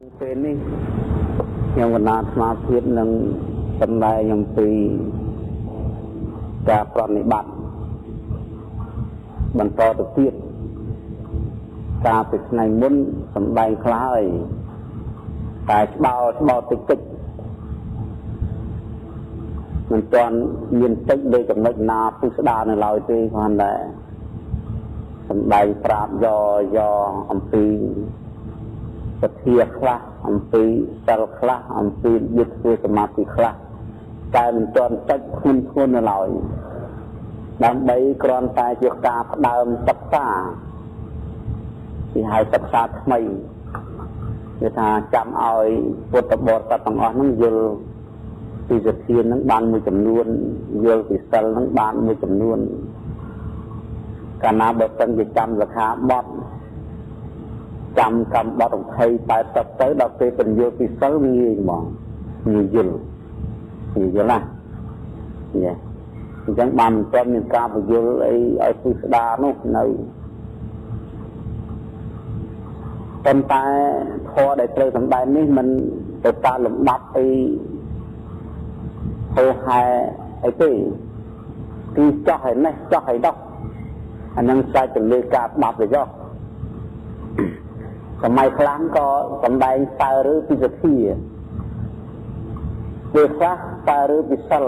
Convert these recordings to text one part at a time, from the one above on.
ពេលនេះខ្ញុំកណាត់ស្មារតីនឹងសម្ដែងអំពីការប្រតិបត្តិបន្តទៅទៀតការពីថ្ងៃមុនសម្ដែងខ្លះហើយតែច្បោតិចមិនទាន់មានតិចលើចំណុចណាពុស្ដារនៅឡើយទេគ្រាន់តែសម្ដែងប្រាប់យកអំពីសទ្ធាខ្លះអំពីសិលខ្លះអំពីយុទ្ធធ្វើសមាធិខ្លះតែមិនទាន់តិចធ្ងន់នៅឡើយដើម្បីគ្រាន់តែជាការផ្ដើមសិក្សាទីហៅសិក្សាថ្មីគឺថាចាំឲ្យពុទ្ធបរិស័ទទាំងអស់ហ្នឹងយល់ពីសទ្ធាហ្នឹងបានមួយចំនួនយល់ពីសិលហ្នឹងបានមួយចំនួនកាលណាបើសិនជាចាំសិក្ខាបទចាំកម្មបទ20 80ទៅដល់ពេលពន្យល់ពីសិលងាយហ្មងងាយយល់ណាញ៉េអញ្ចឹងបានមិនទាន់មានការពន្យល់អីឲ្យពុស្ដារនោះនៅប៉ុន្តែធម៌ដែលត្រូវសម្ដែងនេះមិនទៅតាមលំដាប់អីហោហែអីទេគឺចោះឲ្យនេះចោះឲ្យដោះអានឹងស្អែកទៅលើការបាត់ទៅចោះសម័យខ្លះក៏សម្ដែងតើឬពីសទ្ធាពេលខ្លះតើឬពីសិល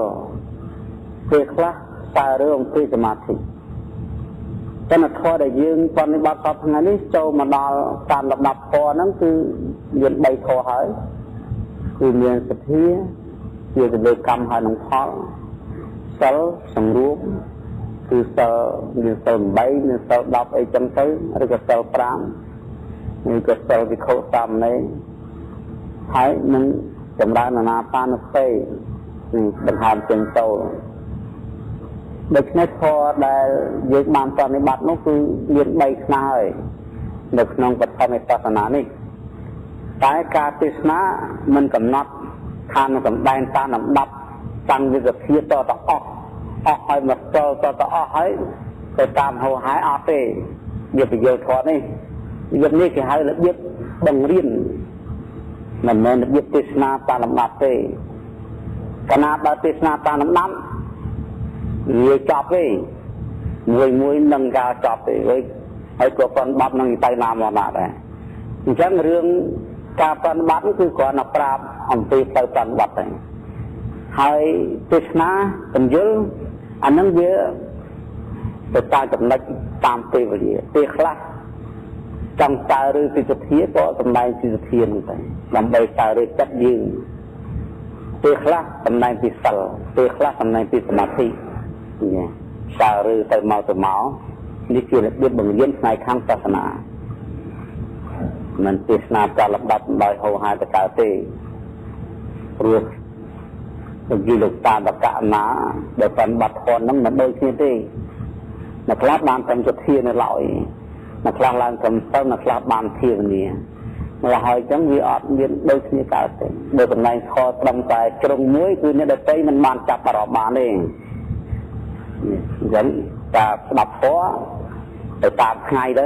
ពេលខ្លះតើឬអំពីសមាធិតែធម៌ដែលយើងបប្រតិបត្តិសពថ្ងៃនេះចូលមកដល់តាមលំដាប់ធម៌ហ្នឹងគឺមាន3ធម៌ហើយគឺមានសទ្ធាជាទៅលើកម្មហើយនឹងផលសិលសង្រួមគឺសិលមានសិល8មានសិល10អីចឹងទៅឬក៏សិល5នេះក៏សិលវិខុសាមណេរហើយនឹងចម្រើនអាណាបានុសតិបង្ហើបចេញចូលដូច្នេះធម៌ដែលយើងបានប្រតិបត្តិនោះគឺមាន3ខ្នើយនៅក្នុងបឋមសាសនានេះតែការទេសនាមិនកំណត់ថានឹងសម្ដែងតាមលំដាប់តាំងវិទ្យាតទៅអស់ឲ្យមកតទៅអស់ហើយទៅតាមហោហែអត់ទេវាពយល់ធម៌នេះវានេះគេហៅរបៀបបង្រៀនមិនមែនរបៀបទេសនាតាមលំដាប់ទេកាលណាបើទេសនាតាមលំដាប់វាចប់ទេមួយនឹងការចប់ទេហើយក៏ប៉ុនបាត់នឹងទៅណាមកណាដែរអញ្ចឹងរឿងការប្រតិបត្តិគឺគ្រាន់តែប្រាប់អំពីទៅប្រតិបត្តិទេហើយទេសនាបញ្យលអានឹងវាទៅតាមចំណុចតាមពេលវេលាពេលខ្លះចង់តើឬពីសទ្ធាក៏សម្ដែងពីសទ្ធានោះដែរដើម្បីតើឬចិត្តយើងពេលខ្លះសម្ដែងពីសិលពេលខ្លះសម្ដែងពីសមាធិញ៉េតើឬទៅមកនេះជារបៀបបង្រៀនផ្នែកខាងសាសនាមិនទេសនាការលំដាប់ដោយហោហែទៅកើតទេព្រោះពីលោកតាបកណាដែលបានបាត់ធនហ្នឹងមិនដូចគ្នាទេអ្នកខ្លះបានតែសទ្ធានៅឡើយអ្នកខ្លះឡើងកំសិលអ្នកខ្លះបានធានាមកហើយចឹងវាអត់មានដូចគ្នាកើតទេបើកន្លែងខត្រឹមតែជ្រុងមួយគឺអ្នកដទៃមិនបានចាប់អារម្មណ៍បានទេអញ្ចឹងការស្ដាប់ធម៌ទៅតាមថ្ងៃទៅ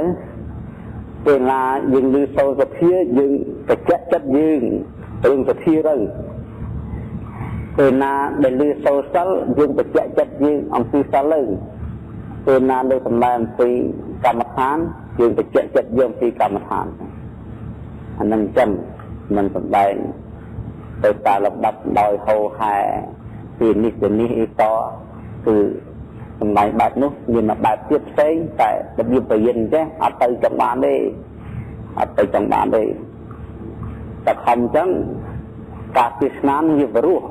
ពេលណាយើងឮសូរសទ្ធាយើងបច្ចៈចិត្តយើងរឿងសទ្ធាទៅពេលណាដែលឮសូរសិលយើងបច្ចៈចិត្តយើងអំពីសិលទៅពេលណាលើសម្ដែងអំពីកម្មដ្ឋានយើងបច្ចៈចិត្តយើងអំពីកម្មដ្ឋានអានឹងចឹងមិនសម្ដែងទៅតាមលំដាប់ដោយហោហែពីនេះទៅនេះអីតគឺសម្ដែងបែបនោះមានបែបទៀតផ្សេងតែរបៀបបរិញ្ញាចេះអត់ទៅចង់បានទេតែខំចឹងការទេសនាវាបរោះ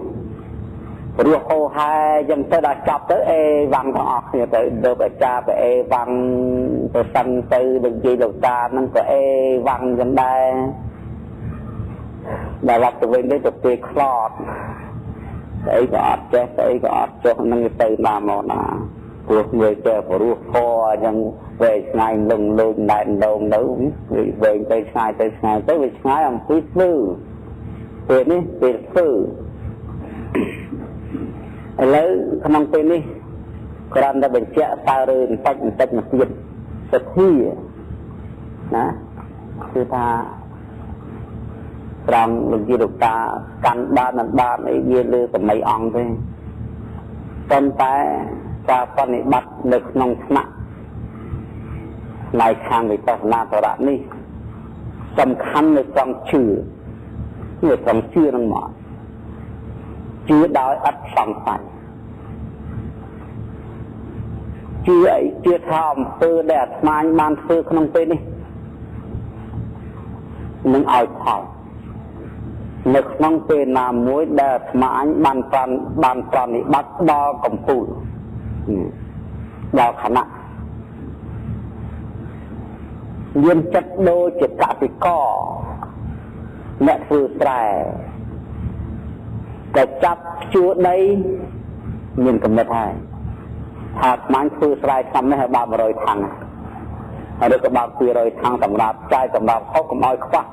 ហោហែយ៉ាងទៅដល់ចប់ទៅអេវ៉ាំងទាំងអស់គ្នាទៅលោកអាចារ្យទៅអេវ៉ាំងទៅសិនទៅលោកយាយលោកតាហ្នឹងក៏អេវ៉ាំងចឹងដែរដល់ទៅវិញទៅពេលខ្លោតស្អីក៏អត់ចេះស្អីក៏អត់ចុះនឹងទៅណាមកណាព្រោះវាចេះបរោះធေါ်អញ្ចឹងវែងឆ្ងាយលងលូនដែនដងទៅវែងទៅឆ្ងាយទៅវាឆ្ងាយអំពីធ្វើពេលនេះពេលធ្វើឥឡូវក្នុងពេលនេះគ្រាន់តែបញ្ជាក់តើឬបន្តិចមកទៀតសទ្ធាណាគឺថា ត្រង់លោកជាលោកតាកាន់បានអីវាលើសម័យអង្គទេប៉ុន្តែការបប្រតិបត្តិនៅក្នុងថ្នាក់ផ្នែកខាងវិបស្សនាបរៈនេះសំខាន់នៅត្រង់ជឿនេះត្រង់ជឿនឹងមកជឿដោយអត់សង្ស័យជឿអីជឿថាអំពើដែលអាត្មាបានធ្វើក្នុងពេលនេះនឹងឲ្យផលនៅក្នុងពេលណាមួយដែលអាត្មាបានប្រណិប័តដល់កម្ពុជាដល់គណៈមានចិត្តដូចជាកសិករអ្នកធ្វើស្រែតែចាប់ជួដីមានកំណត់ហើយថាស្មានធ្វើស្រែឆ្នាំនេះឲ្យបាន100ถังហើយឬក៏បាន200ถังសម្រាប់ចាយសម្រាប់ហូបកុំឲ្យខ្វះ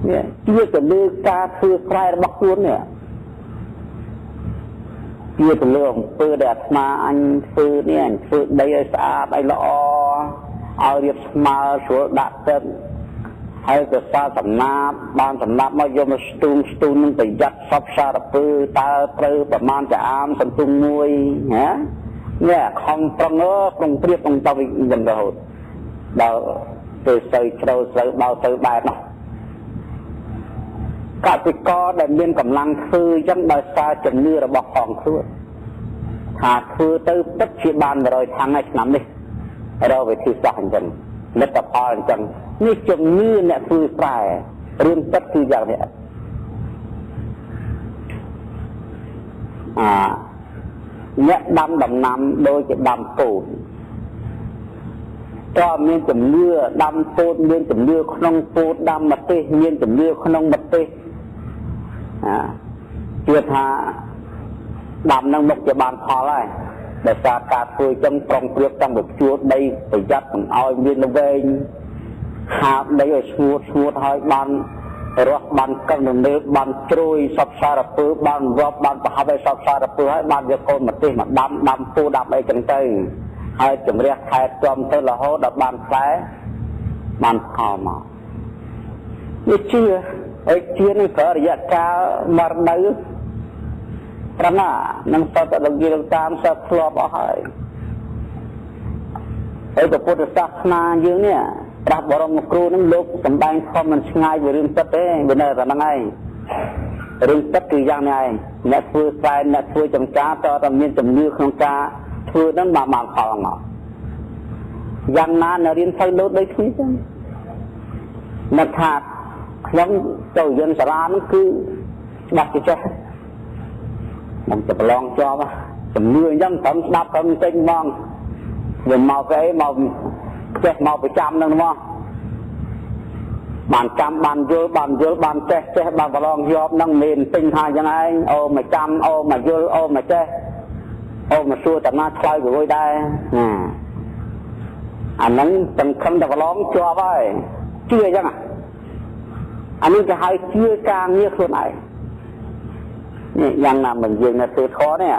នេះជាទៅលើការធ្វើស្រែរបស់ខ្លួននេះជាទៅលើអំពើដែលអាត្មាអញធ្វើនេះអញធ្វើដីឲ្យស្អាតឲ្យល្អឲ្យរៀបស្មើស្រួលដាក់ទឹកហើយក៏សារសំណាបបានសំណាបមកយកមកស្ទូងនឹងប្រយ័ត្នសពសារពើតើត្រូវប្រមាណចាអាមសន្ទុងមួយណានេះខំប្រងក្នុងព្រៀបក្នុងតវិយ៉ាងរហូតដល់ទៅស្រូវជ្រៅដល់ទៅបែបនោះកសិករដែលមានកម្លាំងធ្វើអញ្ចឹងដោយសារជំនឿរបស់ផងខ្លួនថាធ្វើទៅពិតជាបាន100ถังហើយឆ្នាំនេះរកវិធីសាស្ត្រអញ្ចឹងលទ្ធផលអញ្ចឹងនេះជំនឿអ្នកធ្វើស្រែរឿងពិតគឺយ៉ាងនេះអ្នកដាំដំណាំដូចជាដាំពោតក៏មានជំនឿដាំពោតមានជំនឿក្នុងពោតដាំម្ទេសមានជំនឿក្នុងម្ទេសជឿថាដាំនឹងមុខជាបានផលហើយដោយសារការធ្វើចឹងប្រុងប្រៀបតាំងពីជួរដីប្រយ័ត្នមិនឲ្យមានល្វែងហាបដីឲ្យស្ងួតហើយបានរស់បានកឹងនៅលើបានជ្រួយសពសារពើបានរាប់បានប្រហែលឲ្យសពសារពើហើយបានយកកូនម្ទេសមកដាំពូដាំអីចឹងទៅហើយជំរះខែចំទៅរហូតដល់បានផ្លែបានផលមកនេះជឿហើយជឿនេះក៏រយៈកាលមរនៅប្រណានឹងសតលោកយាយតាមសតធ្លាប់អស់ហើយហើយពុទ្ធសាសនាយើងនេះព្រះបរមគ្រូនឹងលោកសម្ដែងធម៌មិនឆ្ងាយពីរឿងទឹកទេវានៅតែហ្នឹងឯងរឿងទឹកគឺយ៉ាងនេះឯងអ្នកធ្វើស្រែអ្នកធ្វើចម្ការតើមានជំនឿក្នុងការធ្វើហ្នឹងបានផលមកយ៉ាងណានៅរៀនទៅដូចគ្នាចឹងអ្នកថាខ្ញុំទៅរៀនសាលាហ្នឹងគឺច្បាស់ជាចេះខ្ញុំទៅប្រឡងជាប់ជំនឿអញ្ចឹងត្រឹមស្ដាប់ត្រឹមចេញហ្មងវាមកគេមកចេះមកប្រចាំនឹងមកបានចាំបានយល់បានចេះបានប្រឡងជាប់នឹងមានពេញថាយ៉ាងឯងអូមកចាំអូមកយល់អូមកចេះអូមកសួរតាណាឆ្លើយរួយដែរអាហ្នឹងសង្ឃឹមតែប្រឡងជាប់ហើយជឿអញ្ចឹងអានេះគេហៅជឿការងារខ្លួនឯងនេះយ៉ាងណាមិនយើងនៅធ្វើធម៌នេះ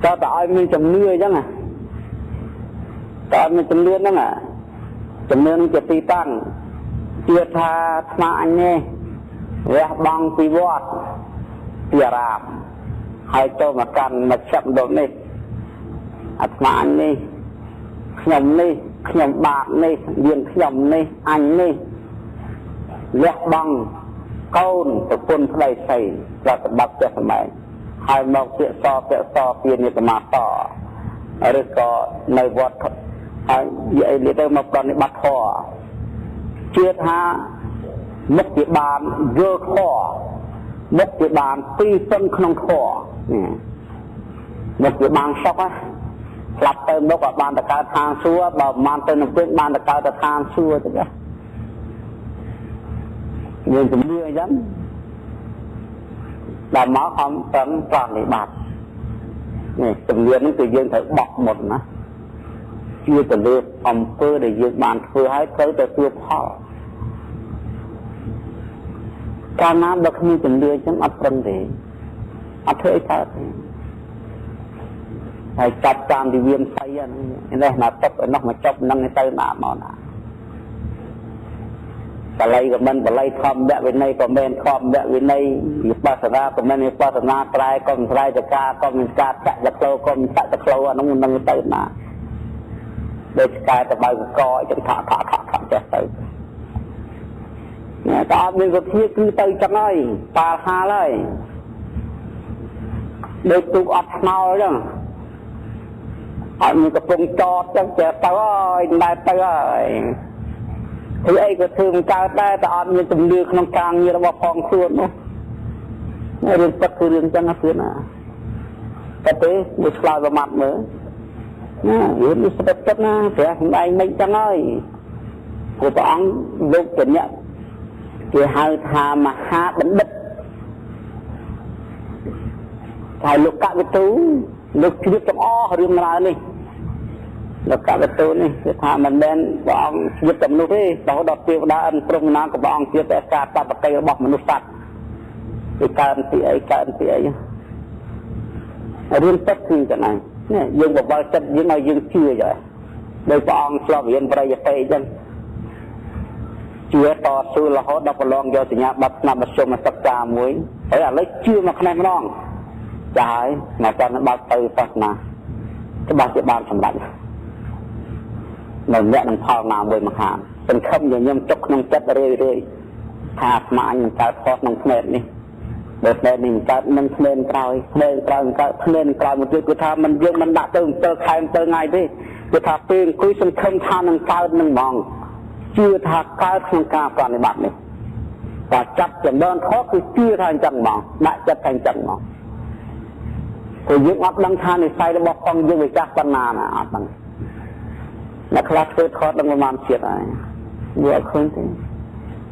តើតើឲ្យមានជំនឿអញ្ចឹងតើមានជំនឿហ្នឹងជំនឿនឹងជាទីតាំងជឿថាថ្មអញនេះរះបង់ពីវត្តពីអារាមហើយចូលមកកាន់មជ្ឈមណ្ឌលនេះអាត្មាអញនេះខ្ញុំនេះខ្ញុំបាបនេះយើងខ្ញុំនេះអញនេះលះបង់កូនប្រពន្ធប្តីស្រីប្រតិបត្តិចេះសម្បែងហើយមកពាក្យសពានិកមាសឬក៏នៅវត្តហើយនិយាយនេះទៅមកប្រតិបត្តិធម៌ជឿថាមុខជាបានយល់ធម៌មុខជាបានពីសឹងក្នុងធម៌មុខជាបានសុខស្លាប់ទៅមុខឲ្យបានតកើតឋានសួគ៌បើមិនបានទៅនឹងពេកបានតកើតឋានសួគ៌ទៅយើងជំនឿអញ្ចឹងដល់មកខំប្រឹងប្រតិបត្តិនេះជំនឿនេះគឺយើងត្រូវបោះមុនណាជឿទៅលើអំពើដែលយើងបានធ្វើឲ្យត្រូវតែទទួលផលកាលណាបើគ្មានជំនឿអញ្ចឹងអត់ប្រឹងទេអត់ធ្វើអីកើតទេហើយចាប់តាមវិវិមស័យហ្នឹងនេះណាទឹកឯនោះមកចប់នឹងទៅណាមកណា បល័យក៏មិនបល័យធម្មវវិន័យក៏មិនធម្មវវិន័យវិបស្សនាក៏មិនវិបស្សនាត្រែក៏មិនត្រែតកាក៏មិនការចាក់តក្លោក៏មិនចាក់តក្លោអានោះនឹងទៅណាដូចស្កែទៅបើកកចឹងថក់ចេះទៅតែអត់មានវិធីគឺទៅចឹងហើយប៉ាល់ហាលហើយដូចទូកអត់ថ្នល់ចឹងអត់មានកំពុងចតចឹងចេះទៅហើយតែទៅហើយធ្វើអីក៏ធ្វើមិនកើតដែរតែអត់មានជំនឿក្នុងការងាររបស់ផងខ្លួននោះរឿងទឹកគឺរឿងចឹងណាទៀតណាតែទេមួយឆ្លើយប្រមាត់មើលណារឿងនេះស្ទើរទឹកណាព្រះសម្ដែងមិនចឹងហើយព្រោះព្រះអង្គលោកជាអ្នកគេហៅថាមហាបណ្ឌិតហើយលោកកវិទូលោកជ្រាបទាំងអស់រឿងរ៉ាវនេះលោកកវិទូនេះគឺថាមិនមែនព្រះអង្គជ្រាបតែមនុស្សទេរហូតដល់ទេវតាអិនព្រំណាក៏ព្រះអង្គជ្រាបតែការបបតិរបស់មនុស្សសត្វគឺកើតពីអីរឿងទឹកគឺចឹងហ្នឹងនេះយើងបបល់ចិត្តយើងឲ្យយើងជឿចឹងដោយព្រះអង្គឆ្លប់រៀនប្រយ័ត្នអញ្ចឹងជឿតស៊ូរហូតដល់ប្រឡងយកសញ្ញាបត្រឆ្នាំមធ្យមសិក្សាមួយហើយឥឡូវជឿមកខ្នះម្ដងចាហើយមកតាមបាត់ទៅសាសនាច្បាស់ជាបានសម្រេចនៅអ្នកនឹងផលណាមួយមកខាងសង្ឃឹមញញឹមទុកក្នុងចិត្តរឿយថាអាត្មាអញមិនកើតខុសក្នុងផ្នែកនេះបើផ្នែកនេះមិនកើតនឹងផ្នែកក្រោយផ្នែកក្រោយមិនកើតផ្នែកក្រោយមកទៀតគឺថាមិនយើងមិនដាក់ទៅ7ខែ7ថ្ងៃទេគឺថាពេលអង្គុយសង្ឃឹមថានឹងកើតនឹងហ្មងជឿថាកើតក្នុងការប្រតិបត្តិនេះតែចាប់ចំណងខុសគឺជឿថាអញ្ចឹងហ្មងដាក់ចិត្តថាអញ្ចឹងហ្មងព្រោះយើងអត់ដឹងថានិស្ស័យរបស់ផងយើងវាចាស់ប៉ុណ្ណាអត់ដឹងអ្នកខ្លះធ្វើខុសដឹងប្រមាណជាតិហើយវាអត់ឃើញទេ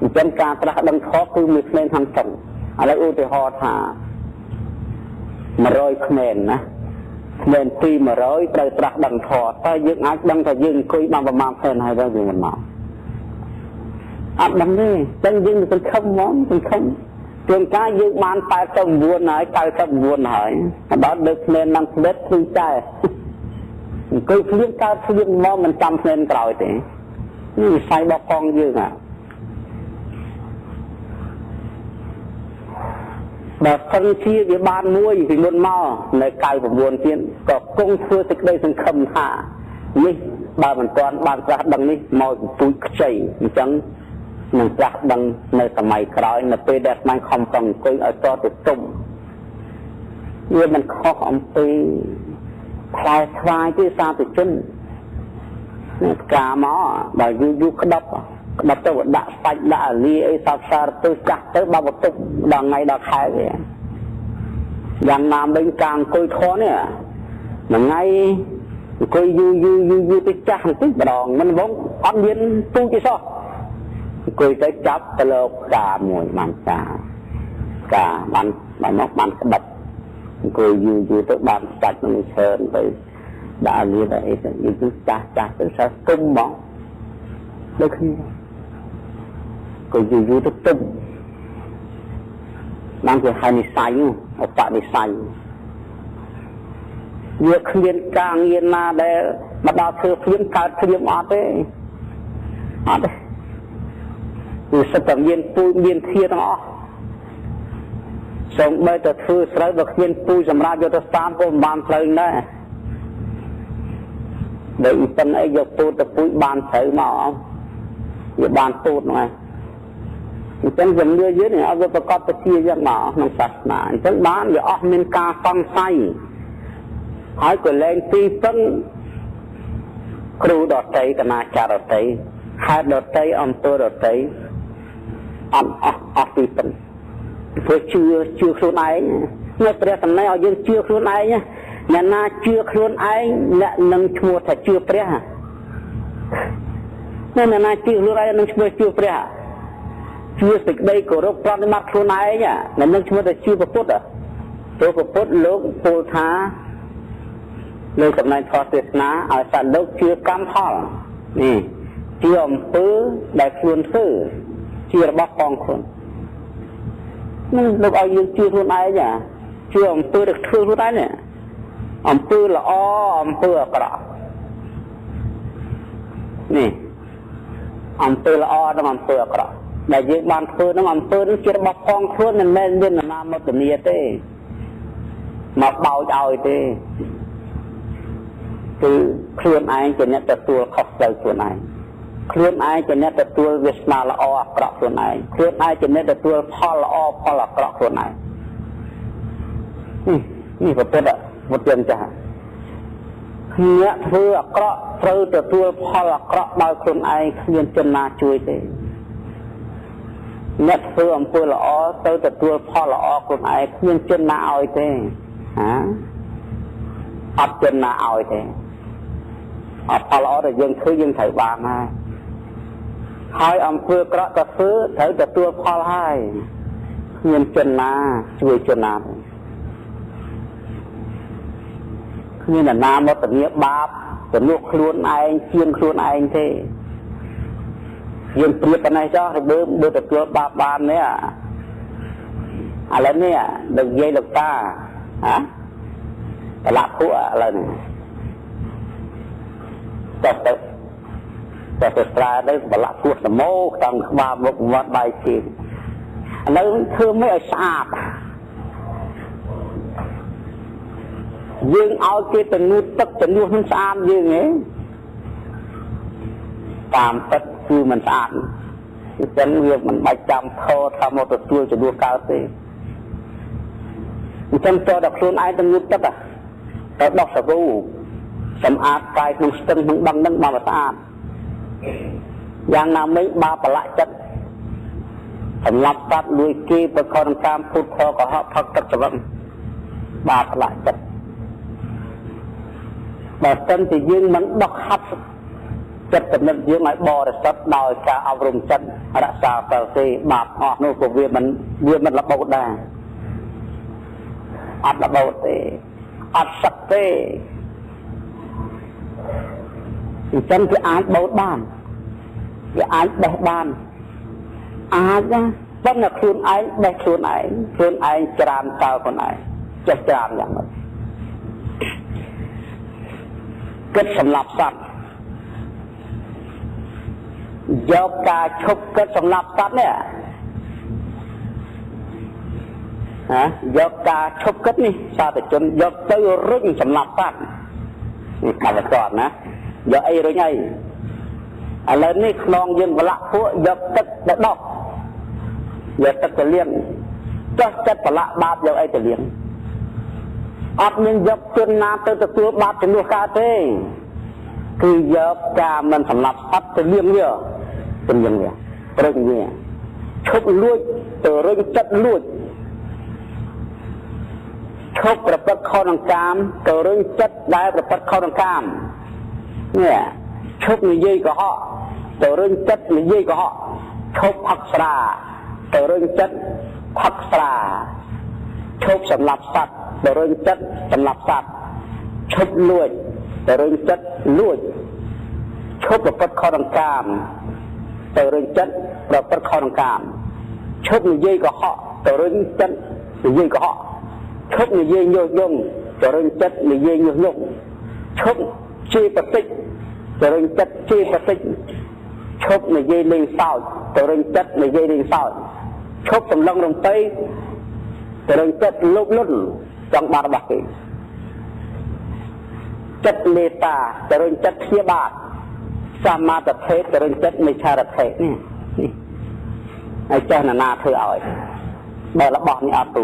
អញ្ចឹងការត្រាស់ដឹងខុសគឺមានផ្នែកខាងចុងឥឡូវឧទាហរណ៍ថា100ក្មែនណាក្មែនពី100ត្រូវត្រាស់ដឹងខុសតែយើងអាចដឹងថាយើងអង្គុយបានប្រមាណផ្នែកហើយទៅយើងមិនមកអត់ដឹងទេតែយើងសង្ឃឹមហ្មងសង្ឃឹមជួនកាលយើងបាន89ហើយ99ហើយដល់លើក្មែននឹងផ្លិតគឺតែអង្គុយភ្លៀងកើតភ្លៀងមកមិនចាំក្មែនក្រោយទេនេះវិស័យរបស់ផងយើងហ่ะបើសិនជាវាបានមួយពីមុនមកនៅ99ទៀតក៏គង់ធ្វើសេចក្តីសង្ឃឹមថានេះបើមិនទាន់បានត្រាស់ដឹងនេះមកពុយខ្ចីអញ្ចឹងនឹងត្រាស់ដឹងនៅសម័យក្រោយនៅពេលដែលស្មានខំប្រឹងអង្គុយឲ្យតទៅទុំវាមិនខុសអំពីផ្លែស្វាយទេសាធុជនផ្កាមកដល់យូរក្តាប់ទៅដាក់សាច់ដាក់អាលីអីសាប់សារទៅចាស់ទៅបើបន្ទប់ដល់ថ្ងៃដល់ខែវាយ៉ាងណាមិញការអង្គុយធន់នេះមួយថ្ងៃអង្គុយយូរទៅចាស់បន្តិចម្ដងមិនវងអត់មានពូជទេសោះអង្គុយទៅចាប់ទៅលើផ្កាមួយបានបានមកបានក្តាប់អង្គុយយូរទៅបានសាច់នឹងឈើទៅដាក់អាលីដល់អីទៅយូរចាស់ទៅសើទុំហ្មងដូចគ្នាក៏យូរទៅទុំបានជាហៅនិស្ស័យឧបនិស្ស័យវាគ្មានការងារណាដែលមកដល់ធ្វើព្រាមកើតព្រាមអត់ទេគឺសិតតែមានពូជមានធាទាំងអស់សូមបីតែធ្វើស្រូវបើគ្មានពូជសម្រាប់យកទៅស្តាមក៏មិនបានស្រូវដែរដែលអ៊ីប៉ុនអីយកពូជទៅពូជបានស្រូវមកវាបានពូជហ្នឹងអញ្ចឹងជំនឿយើងឲ្យវាប្រកបទៅជាយ៉ាងណាក្នុងសាសនាអញ្ចឹងបានវាអស់មានការសង្ស័យហើយក៏លែងទីពឹងគ្រូដតីកណាចារតីហេតុដតីអំពើដតីអស់ទីពឹងព្រោះជឿខ្លួនឯងនៅព្រះសម្ដែងឲ្យយើងជឿខ្លួនឯងអ្នកណាជឿខ្លួនឯងអ្នកនឹងឈ្មោះថាជឿព្រះអ្នកណាជឿខ្លួនឯងនឹងឈ្មោះជឿព្រះជឿសេចក្តីគោរពប្រតិបត្តិខ្លួនឯងនឹងឈ្មោះថាជឿព្រះពុទ្ធព្រោះព្រះពុទ្ធលោកពោលថាលើកំណែធម៌ទេសនាឲ្យសត្វលោកជឿកម្មផលនេះជឿអំពើដែលខ្លួនធ្វើជឿរបស់ផងខ្លួននឹងលោកឲ្យយើងជឿខ្លួនឯងជឿអំពើដែលធ្វើខ្លួនឯងអំពើល្អអំពើអាក្រក់នេះអំពើល្អនិងអំពើអាក្រក់ ដែលយើងបានធ្វើនឹងអំពើនឹងជារបស់ផងខ្លួនមិនមែនមានណាមកធានាទេមកបោចឲ្យទេគឺខ្លួនឯងជាអ្នកទទួលខុសត្រូវខ្លួនឯងខ្លួនឯងជាអ្នកទទួលវាសនាល្អអាក្រក់ខ្លួនឯងខ្លួនឯងជាអ្នកទទួលផលល្អផលអាក្រក់ខ្លួនឯងនេះពុទ្ធវត្តចាស់អ្នកធ្វើអាក្រក់ត្រូវទទួលផលអាក្រក់ដោយខ្លួនឯងគ្មានជនណាជួយទេអ្នកធ្វើអំពើល្អទៅទទួលផលល្អខ្លួនឯងគ្មានជនណាឲ្យទេអត់ជនណាឲ្យទេអត់ផលល្អដែលយើងធ្វើយើងត្រូវបានហើយអំពើអាក្រក់ក៏ធ្វើត្រូវទទួលផលហើយគ្មានជនណាជួយជនណាទេគ្មានអ្នកណាមកធានាបាបជំនួសខ្លួនឯងជាងខ្លួនឯងទេយើងព្រៀបប៉ុណ្ណេះចុះទៅបើទទួលបាបបាននេះឥឡូវនេះលោកយាយលោកតាប្រឡាក់ពួកឥឡូវនេះតែស្រាទៅប្រឡាក់ពួកសមោតាមក្បាលមុខវត្តដៃជើងឥឡូវធ្វើមិនឲ្យស្អាតយើងឲ្យគេទៅងូតទឹកទៅនោះនឹងស្អាតយើងហ៎តាមទឹកគឺមិនស្អាតគឺចឹងវាមិនបាច់ចាំខោថាមកទទួលជំនួសកើតទេអញ្ចឹងតើដល់ខ្លួនឯងទៅងូតទឹកទៅដោះសាប៊ូសម្អាតកាយក្នុងស្ទឹងក្នុងដងនឹងមកស្អាតយ៉ាងណាមិញបាបប្រឡាក់ចិត្តសម្រាប់សត្វលួយគេប្រខនតាមពុទ្ធកុហកផឹកទឹកច្រឹងបាបប្រឡាក់ចិត្តបើសិនជាយើងមិនដោះហាត់ចិត្តគំនិតយើងឲ្យបរិសុទ្ធដោយការអប់រំចិត្តរក្សាសិលទេបាបអស់នោះក៏វាមិនរបូតដែរអត់របូតទេអត់សឹកទេអញ្ចឹងគេអាចបូតបានគេអាចបេះបានអាចណាប៉ុន្តែខ្លួនឯងបេះខ្លួនឯងច្រានតើខ្លួនឯងចេះច្រានយ៉ាងម៉េចគិតសម្លាប់សត្វយកការឈប់គិតសម្លាប់សត្វនេះយកការឈប់គិតនេះសាធុជនយកទៅរុញសម្លាប់សត្វនេះកាត់គាត់ណាយកអីរុញអីឥឡូវនេះខ្នងយើងប្រឡាក់ពួកយកទឹកទៅដោះយកទឹកទៅលាងចុះចិត្តប្រឡាក់បាបយកអីទៅលាងអត់មានយកជនណាទៅទទួលបាបជំនួសកើតទេគឺយកការមិនសម្លាប់សត្វទៅលាងវាទៅលាងវាព្រឹកវាឈប់លួចទៅរុញចិត្តលួចឈប់ប្រព្រឹត្តខុសនឹងកាមទៅរុញចិត្តដែលប្រព្រឹត្តខុសនឹងកាមនេះឈប់និយាយកុហកទៅរុញចិត្តនិយាយកុហកឈប់ផឹកស្រាទៅរុញចិត្តផឹកស្រាឈប់សម្លាប់សត្វទៅរុញចិត្តសម្លាប់សត្វឈប់លួចទៅរុញចិត្តលួចឈប់ប្រព្រឹត្តខុសនឹងកាមទៅរុញចិត្តប្រព្រឹត្តខុសនឹងកាមឈប់និយាយកុហកទៅរុញចិត្តនិយាយកុហកឈប់និយាយញុះញង់ទៅរុញចិត្តនិយាយញុះញង់ឈប់ជេរបតិចទៅរុញចិត្តជេរបតិចឈប់និយាយលេងសើចទៅរុញចិត្តនិយាយលេងសើចឈប់សម្លឹងរំពៃទៅរុញចិត្តលោភលន់ចង់បានរបស់គេចិត្តមេត្តាទៅរុញចិត្តព្យាបាទសមាទិដ្ឋិទៅរុញចិត្តមិច្ឆាទិដ្ឋិនេះហើយចេះណាធ្វើឲ្យបើរបស់នេះអត់ទូ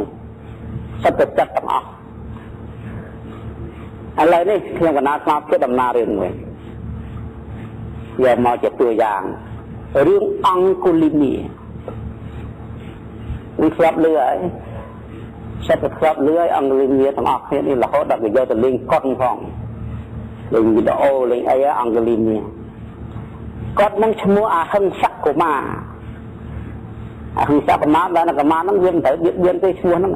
សិតតែចិត្តទាំងអស់ឥឡូវនេះខ្ញុំកណាស្មារតីដំណើររឿងមួយយកមកជាតួយ៉ាងរឿងអង្គុលីនីនេះស្រាប់លឺហើយសិតតែស្រាប់លឺហើយអង្គុលីនីទាំងអស់គ្នានេះរហូតដល់គេយកទៅលេងកុនផងលេងវីដេអូលេងអីអង្គុលីនីគាត់នឹងឈ្មោះអហិង្សកុមារអហិង្សកុមារដែលកុមារហ្នឹងវាមិនត្រូវបៀតបៀនទេឈ្មោះហ្នឹង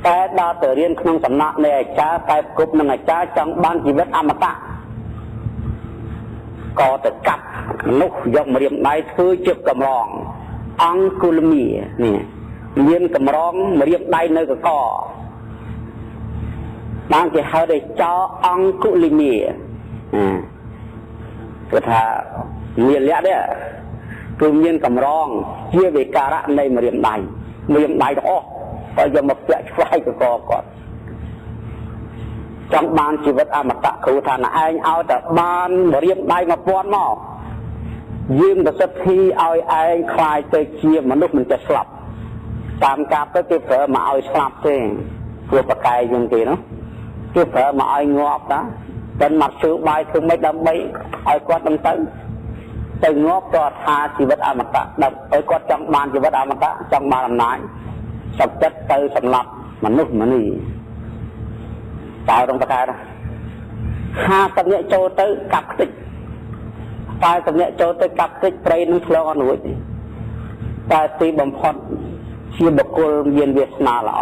តែដល់ទៅរៀនក្នុងសំណាក់នៃអាចារ្យតែគប់នឹងអាចារ្យចង់បានជីវិតអមតៈក៏ទៅកាប់មនុស្សយកម្រាមដៃធ្វើជាកម្រងអង្គុលមីនេះមានកម្រងម្រាមដៃនៅកកបានគេហៅថាចោអង្គុលមីគឺថាមានលក្ខទេ គឺមានកម្រងជាវិការៈនៃម្រាមដៃទាំងអស់ក៏យកមកពាក់ឆ្វៃកកគាត់ចង់បានជីវិតអមតៈគ្រូថាឯងឲ្យតែបានម្រាមដៃ1000មកយើងប្រសិទ្ធិឲ្យឯងខ្លាយទៅជាមនុស្សមិនចេះស្លាប់តាមការទៅគេប្រើមកឲ្យស្លាប់ទេព្រោះបកែយើងទេនោះគេប្រើមកឲ្យងាប់ណាតែមកជឿបាយធ្វើម៉េចដើម្បីឲ្យគាត់នឹងទៅងាប់ក៏ថាជីវិតអមតៈដើម្បីគាត់ចង់បានជីវិតអមតៈចង់បានអំណាចសុខចិត្តទៅសម្លាប់មនុស្សម្នីតើក្នុងបកែណា50នាក់ចូលទៅកាប់ខ្ទេច40នាក់ចូលទៅកាប់ខ្ទេចព្រៃនឹងឆ្លងអត់រួចទេតែទីបំផុតជាបុគ្គលមានវាសនាល្អ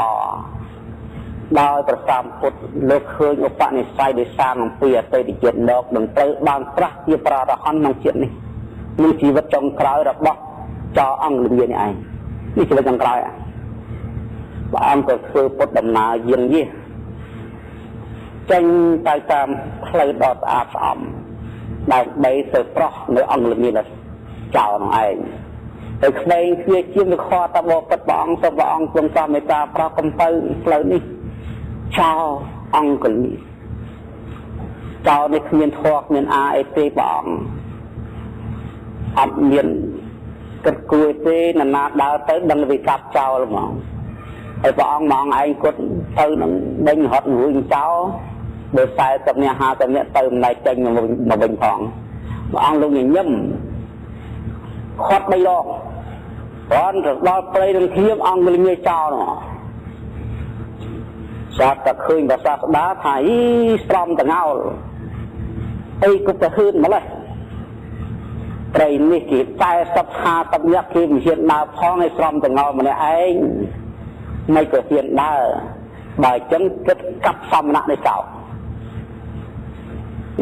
ដោយប្រសាមពុទ្ធលើកឃើញឧបនិស្ស័យដែលសាងអំពីអតីតជាតិលោកនឹងត្រូវបានប្រះជាប្ររហន្តក្នុងជាតិនេះនឹងជីវិតចុងក្រោយរបស់ចៅអង្គលំយានេះឯងនេះជីវិតចុងក្រោយព្រះអង្គក៏ធ្វើពុទ្ធដំណើរយាងយះចេញទៅតាមផ្លូវដ៏ស្អាតស្អំដើម្បីទៅប្រោះនៅអង្គលំយាចៅនោះឯងទៅក្មេងគ្នាជាមខតបពិតព្រះអង្គសូមព្រះអង្គទ្រង់មេត្តាប្រោះកំពៅផ្លូវនេះចៅអង្គលីចៅនេះគ្មានធម៌គ្មានអាអីទេព្រះអង្គអត់មានគិតគួរទេណានាដើរទៅដឹងវិកាប់ចោលហ្មងហើយព្រះអង្គមកឯងគាត់ទៅនឹងដេញរត់រួចចោលបើ40នាក់50នាក់ទៅម្លែកចេញមកវិញផងព្រះអង្គលោកញញឹមខាត់3ដងព្រោះទៅដល់ព្រៃនឹងធៀបអង្គលីចោលហ្មងសាប់តែឃើញប្រសាស្ដាថាអីស្រំតងោលអីក៏ទៅហ៊ឿនម្លេះព្រៃនេះគេ40 50នាក់គេមិនហ៊ានដើរផងឲ្យស្រំតងោលម្នាក់ឯងមិនក៏ហ៊ានដើរបើអញ្ចឹងគិតកាប់សំណាក់នេះចោល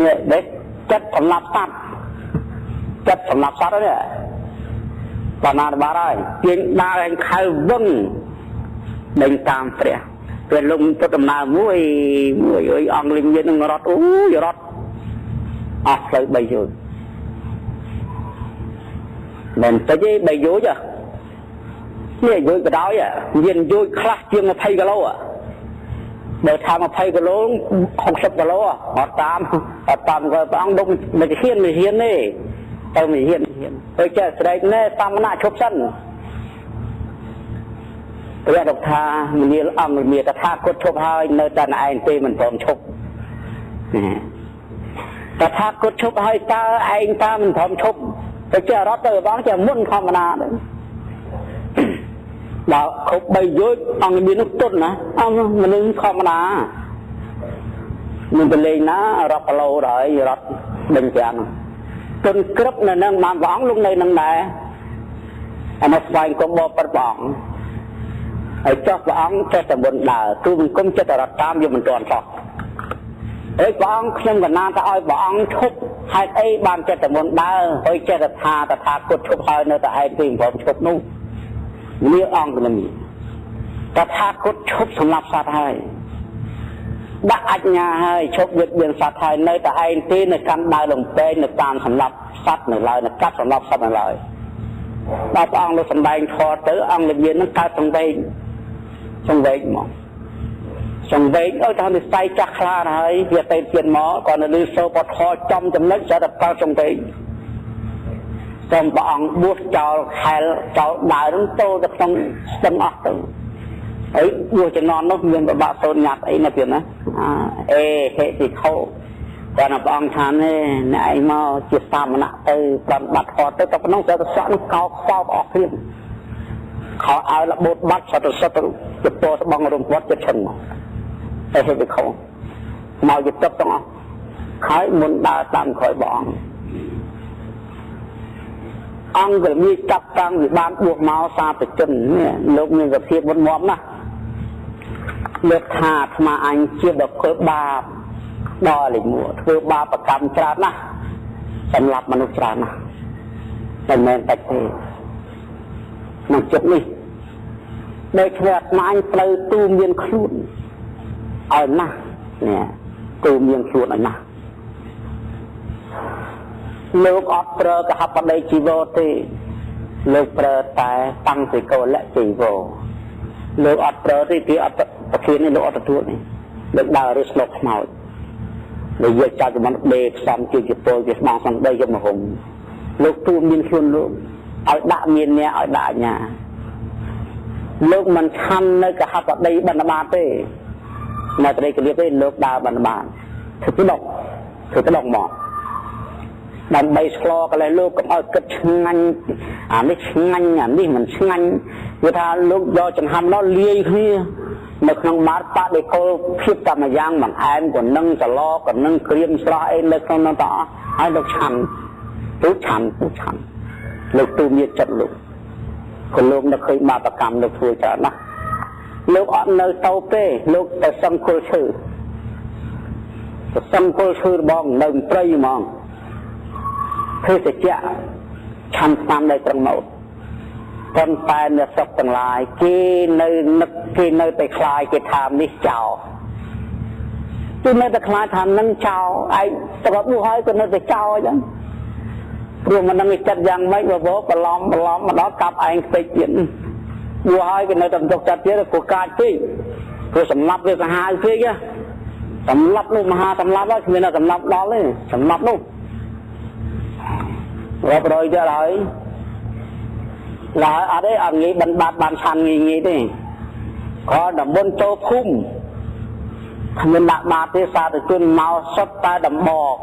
នេះដេកចិត្តសម្លាប់សត្វនេះបណ្ណាបារហើយទាញដើរឯងខៅវឹងដេញតាមព្រះពេលលំទៅដំណើរមួយអើយអង្គលីមាននឹងរត់រត់អស់ផ្លូវ3យោជន៍មិនតិចទេ3យោជន៍នេះយោជន៍បដ ாய் មានយោជន៍ខ្លះជាង20គីឡូបើថា20គីឡូ60គីឡូអត់តាមក៏ព្រះអង្គដូចមិនហ៊ានទេទៅមិនហ៊ានទៅចេះស្រែកណែតាមណាឈប់សិនព្រះដកថាមនាលអង្គមានតថាគតឈប់ហើយនៅតែឯងទេមិនព្រមឈប់តថាគតឈប់ហើយតើឯងតើមិនព្រមឈប់ទៅចេះរត់ទៅបងចេះមុនធម្មតាដែរដល់គ្រប់3យោជន៍អង្គមាននោះទុនណាអង្គមនុស្សធម្មតាមិនទៅលេងណារត់គីឡូហើយរត់ដេញប្រាំទុនក្រឹបនៅនឹងបានព្រះអង្គលោកនៅនឹងដែរអានោះស្វែងគុំបបប្រព្រះអង្គហើយចុះព្រះអង្គចេះតែមុនដើរគឺមិនគុំចេះតែរត់តាមយកមិនទាន់សោះហើយព្រះអង្គខ្ញុំកណាទៅឲ្យព្រះអង្គឈប់ហេតុអីបានចេះតែមុនដើរហើយចេះតែថាតថាគតឈប់ហើយនៅតែឯងពីមិនព្រមឈប់នោះនេះអង្គនឹងតថាគតឈប់សម្រាប់សត្វហើយដាក់អញ្ញាហើយឈប់ยึดមានសត្វហើយនៅតែឯងទេនៅកាន់ដើរលំពេងនៅតាមសម្រាប់សត្វនៅឡើយនៅកាត់សម្រាប់សត្វនៅឡើយដល់ព្រះអង្គលោកសម្ដែងធម៌ទៅអង្គនិយាយនឹងកើតសង្វេគមកសង្វេគអើថានិស័យចាស់ខ្លាហើយវាទៅទៀតមកគាត់នៅលើសូពធរចំចំណុចចូលទៅកើតសង្វេគសូមព្រះអង្គបួសចោលខែលចោលដើរនឹងចូលទៅក្នុងស្ទឹងអស់ទៅហើយបួសចំណន់នោះមានប្របាក់សូនញ៉ាត់អីណាទៀតណាអេហេតិខោគាត់ព្រះអង្គថានេះអ្នកឯងមកជាសាមណៈទៅប្រំបាត់ធរទៅក្នុងស្រុកសក់នឹងកោខ្វល់អស់គ្នាខោឲ្យរបូតបាត់សតទៅពណ៌ស្បងរំពាត់ចិត្តឈឹងមកតែហេតិខោមកយទឹកទាំងអស់ហើយមុនដើរតាមក្រោយព្រះអង្គក៏មានចាប់តាំងវិបានបួសមកសាបជននេះលោកមានសភាពមុនមកណាលើកថាអាត្មាអញជាបុគ្គលបាបដល់លេខ1ធ្វើបាបកម្មច្រើនណាស់សម្រាប់មនុស្សច្រើនណាស់មិនមែនតែទេក្នុងចិត្តនេះដោយធ្វើអាត្មាអញផ្លូវទូមានខ្លួនឲ្យណាស់នេះទូមានខ្លួនឲ្យណាស់លោកអត់ប្រើកហបតីជីវរទេ លោកប្រើតែតាំងពីកោលៈជីវោលោកអត់ប្រើទេគេអត់ប្រធាននេះលោកអត់ទទួលនេះលោកដើរឬស្លុកខ្មោចលោកយកចោលចំដេកផ្សំជាពលជាស្មងសំដីយកមកហុំលោកទូមានខ្លួនលោកឲ្យដាក់មានអ្នកឲ្យដាក់អញ្ញាលោកមិនខំនៅកហបដីបណ្ឌបាតទេនៅប្រទេសកលៀបទេលោកដើរបណ្ឌបាតធ្វើទៅដកមកដើម្បីឆ្លកន្លែងលោកកុំឲ្យគិតឆ្ងាញ់អានេះឆ្ងាញ់អានេះមិនឆ្ងាញ់គឺថាលោកយកចំហាំនោះលាយគ្នានៅក្នុងបាតបដិកុលភាពតែម្យ៉ាងបង្អែមក៏នឹងសឡក៏នឹងក្រៀមស្រស់អីនៅក្នុងនោះទាំងអស់ហើយលោកឆាន់លោកទូមានចិត្តលោកក៏លោកនៅឃើញបាបកម្មលោកធ្វើច្រើនណាស់លោកអត់នៅទៅទេលោកទៅសង្កលឈើបងនៅព្រៃហ្មងភេសជ្ជៈឆាន់ស្នាមនៅត្រង់មកប៉ុន្តែអ្នកស្រុកទាំងឡាយគេនៅនឹកគេនៅតែខ្លាយគេថានេះចោលគេនៅតែខ្លាចថានឹងចោលឯងទៅបួសហើយក៏នៅតែចោលអញ្ចឹងព្រោះមិនដឹងចិត្តយ៉ាងម៉េចបបប្រឡំមកដល់កាប់ឯងខ្ទេចទៀតបួសហើយក៏នៅតែទុកចិត្តទៀតក៏កាចពេកព្រោះសម្លាប់វាសាហាវពេកសម្លាប់នោះមហាសម្លាប់ហើយគ្មានសម្លាប់ដល់ទេសម្លាប់នោះរាប់រយទៀតហើយឡើយអត់ទេអត់ងាយបណ្បាត់បានឆាន់ងាយទេក៏តំបន់ចូលភូមិគ្មានដាក់បាតទេសាធុជនមកសុទ្ធតែដំបង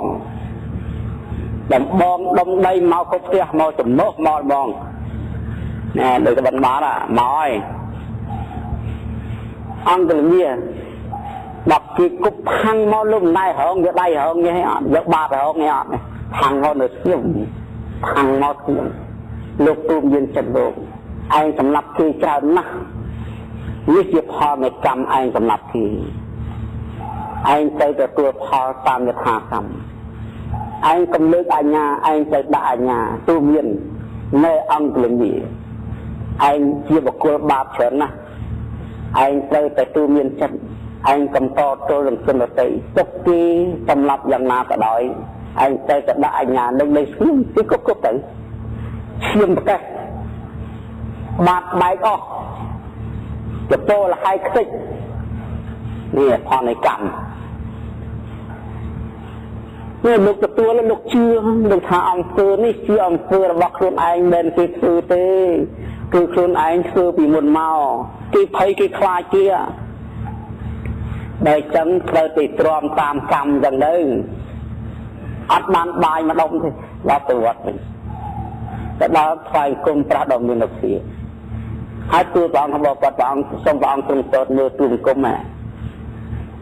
ដុំដីមកគ្រប់ផ្ទះមកចំណុះមកបងណែដូចបណ្បាត់មកហើយអង្គលមាដល់គេគប់ផាំងមកលុំដៃរងយកដៃរងនេះអត់យកបាតរងនេះអត់ផាំងមកនៅស្ងៀមផាំងមកស្ងៀមលោកទូមមានចិត្តលោកឯងសម្លាប់គេច្រើនណាស់នេះជាផលនៃកម្មឯងសម្លាប់គេឯងទៅទទួលផលតាមយថាកម្មឯងកំលើកអញ្ញាឯងទៅដាក់អញ្ញាទូមាននៅអង្គលនីឯងជាបុគ្គលបាបច្រើនណាស់ឯងទៅតែទូមានចិត្តឯងកំតតទល់នឹងសិលតីទុកគេសម្លាប់យ៉ាងណាក៏ដោយឯងទៅដាក់អញ្ញានឹងនៃស្ងៀមគេគ្រប់ទៅឈាមប្រកាសបាត់បែកអស់ចពោលហើយខ្ទេចនេះផលនៃកម្មនេះលោកទទួលលោកជឿលោកថាអង្គធ្វើនេះជាអង្គធ្វើរបស់ខ្លួនឯងមិនគេធ្វើទេគឺខ្លួនឯងធ្វើពីមុនមកគេភ័យគេខ្លាចគេដែលចឹងត្រូវទៅទ្រាំតាមកម្មចឹងទៅអត់បានបាយម្ដុំទេដល់ទៅវត្តវិញទៅដល់ថ្វាយគុំប្រាស់ដល់មានលោកជាហើយទូព្រះអង្គរបស់ព្រះអង្គសូមព្រះអង្គទ្រង់ទតមើលទូគុំ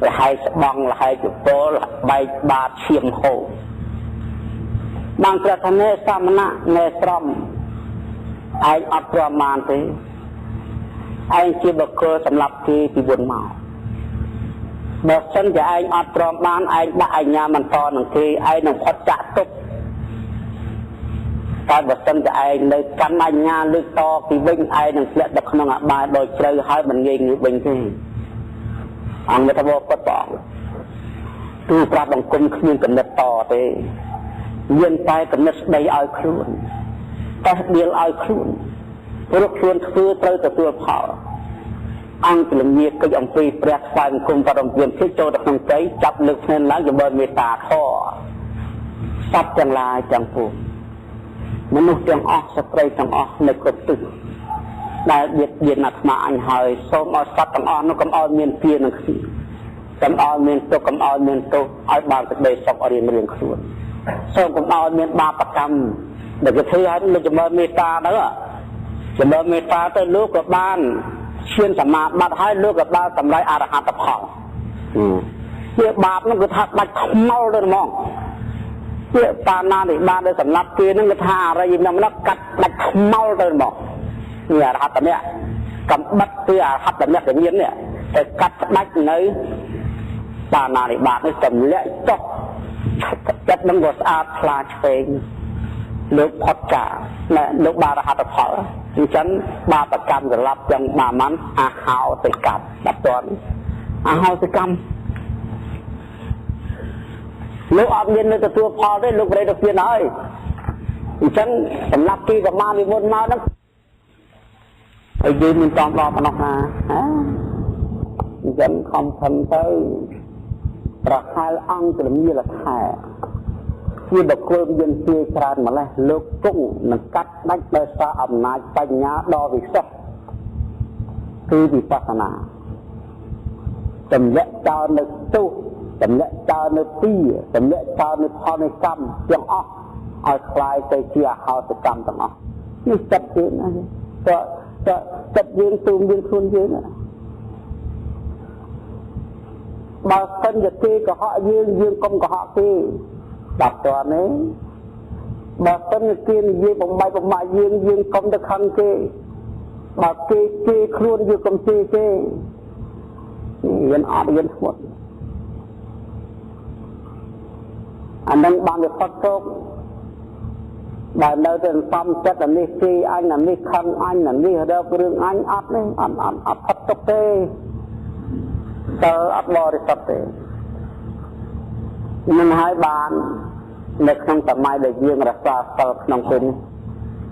លហើយស្បង់លហើយចពលបែកបាតឈាមហូរបានប្រធានសមណៈនៃស្រំឯងអត់ប្រមាណទេឯងជាបុគ្គលសម្រាប់គេពីមុនមកបើសិនជាឯងអត់ព្រមបានឯងដាក់អញ្ញាបន្តនឹងគេឯងនឹងផុតចាក់ទុកតែបើសិនជាឯងនៅកម្មអញ្ញាលើកតពីវិញឯងនឹងធ្លាក់ទៅក្នុងអបាយដោយជ្រៅហើយមិនងាយងើបវិញទេអង្គមេត្តាបពុទ្ធព្រះអង្គទូប្រាប់បង្គំគ្មានកំណត់តទេមានតែកំណត់ស្ដីឲ្យខ្លួនតែដៀលឲ្យខ្លួនព្រោះខ្លួនធ្វើត្រូវទទួលផលអង្គលងាកិច្ចអំពីព្រះស្វែងគុំបរមវិញ្ញាណភិចូលទៅក្នុងใจចាប់លើកភ្នែនឡើងចម្រើនមេត្តាធម៌សត្វទាំងឡាយទាំងពួងមនុស្សទាំងអស់ស្ត្រីទាំងអស់នៅគ្រប់ទិសដែលបៀតបៀនអាត្មាអញហើយសូមឲ្យសត្វទាំងអស់នោះកុំឲ្យមានពៀនឹងខ្ទីកុំឲ្យមានទុក្ខកុំឲ្យមានទោសឲ្យបានសេចក្តីសុខរៀងខ្លួនសូមកុំឲ្យមានបាបកម្មដែលគេធ្វើឲ្យលោកចម្រើនមេត្តាទៅចម្រើនមេត្តាទៅលោកក៏បានឈានសមាបត្តិហើយលោកក៏បានសម្រេចអរហត្តផលជាបាបនោះគឺថាដាច់ខ្មោលទៅហ្មងជាបាណានេះបានទៅសម្លាប់គេនឹងគឺថាអរិយនឹងកាត់ដាច់ខ្មោលទៅហ្មងនេះអរហត្តនេះកំបិតពីអរហត្តនេះវិញ្ញាណនេះទៅកាត់ដាច់នៅបាណានេះបាតនេះទម្លាក់ចុះចិត្តនឹងក៏ស្អាតខ្លាឆ្វេងលោកផុតចាលោកបានរហត្តផលអញ្ចឹងបាបកម្មសម្រាប់ទាំងបាមានអហោសិកម្មដល់តនអហោសិកម្មលោកអត់មាននៅទទួលផលទេលោកប្រេតទៅទៀតហើយ chẳng tầm lắp kia và ma vì vốn mau đó vì mình toàn đo mà nó hà chẳng không thân tới và khai ăn thì như là thẻ khi đọc cơm dân kia tràn mà lại lúc cũng là cắt đánh đời xa ẩm nái bánh nhá đo vì sốc khi vì phát nà tầm lệ cho nơi tu tầm lệ cho nơi ti tầm lệ cho nơi thọ nơi căm tiếng ốc ở khai tới chia hào từ căm tầm ốc như chất chuyện này chất dương tùm dương khuôn dương này bà thân vật kia của họ dương công của họ kia đọc toàn ấy bà thân vật kia dương bóng mại dương công được khăn kia bà kia khuôn dương công kia dân áp dân một anh đang bàn việc phát tốt bà nơi trên tâm chất là đi khi anh là đi khăn anh là đi ở đâu rừng anh áp đấy áp phát tốt tê tớ áp bò đi sắp tê mình hai bạn để không tầm mai để dương ra xa tớ không tin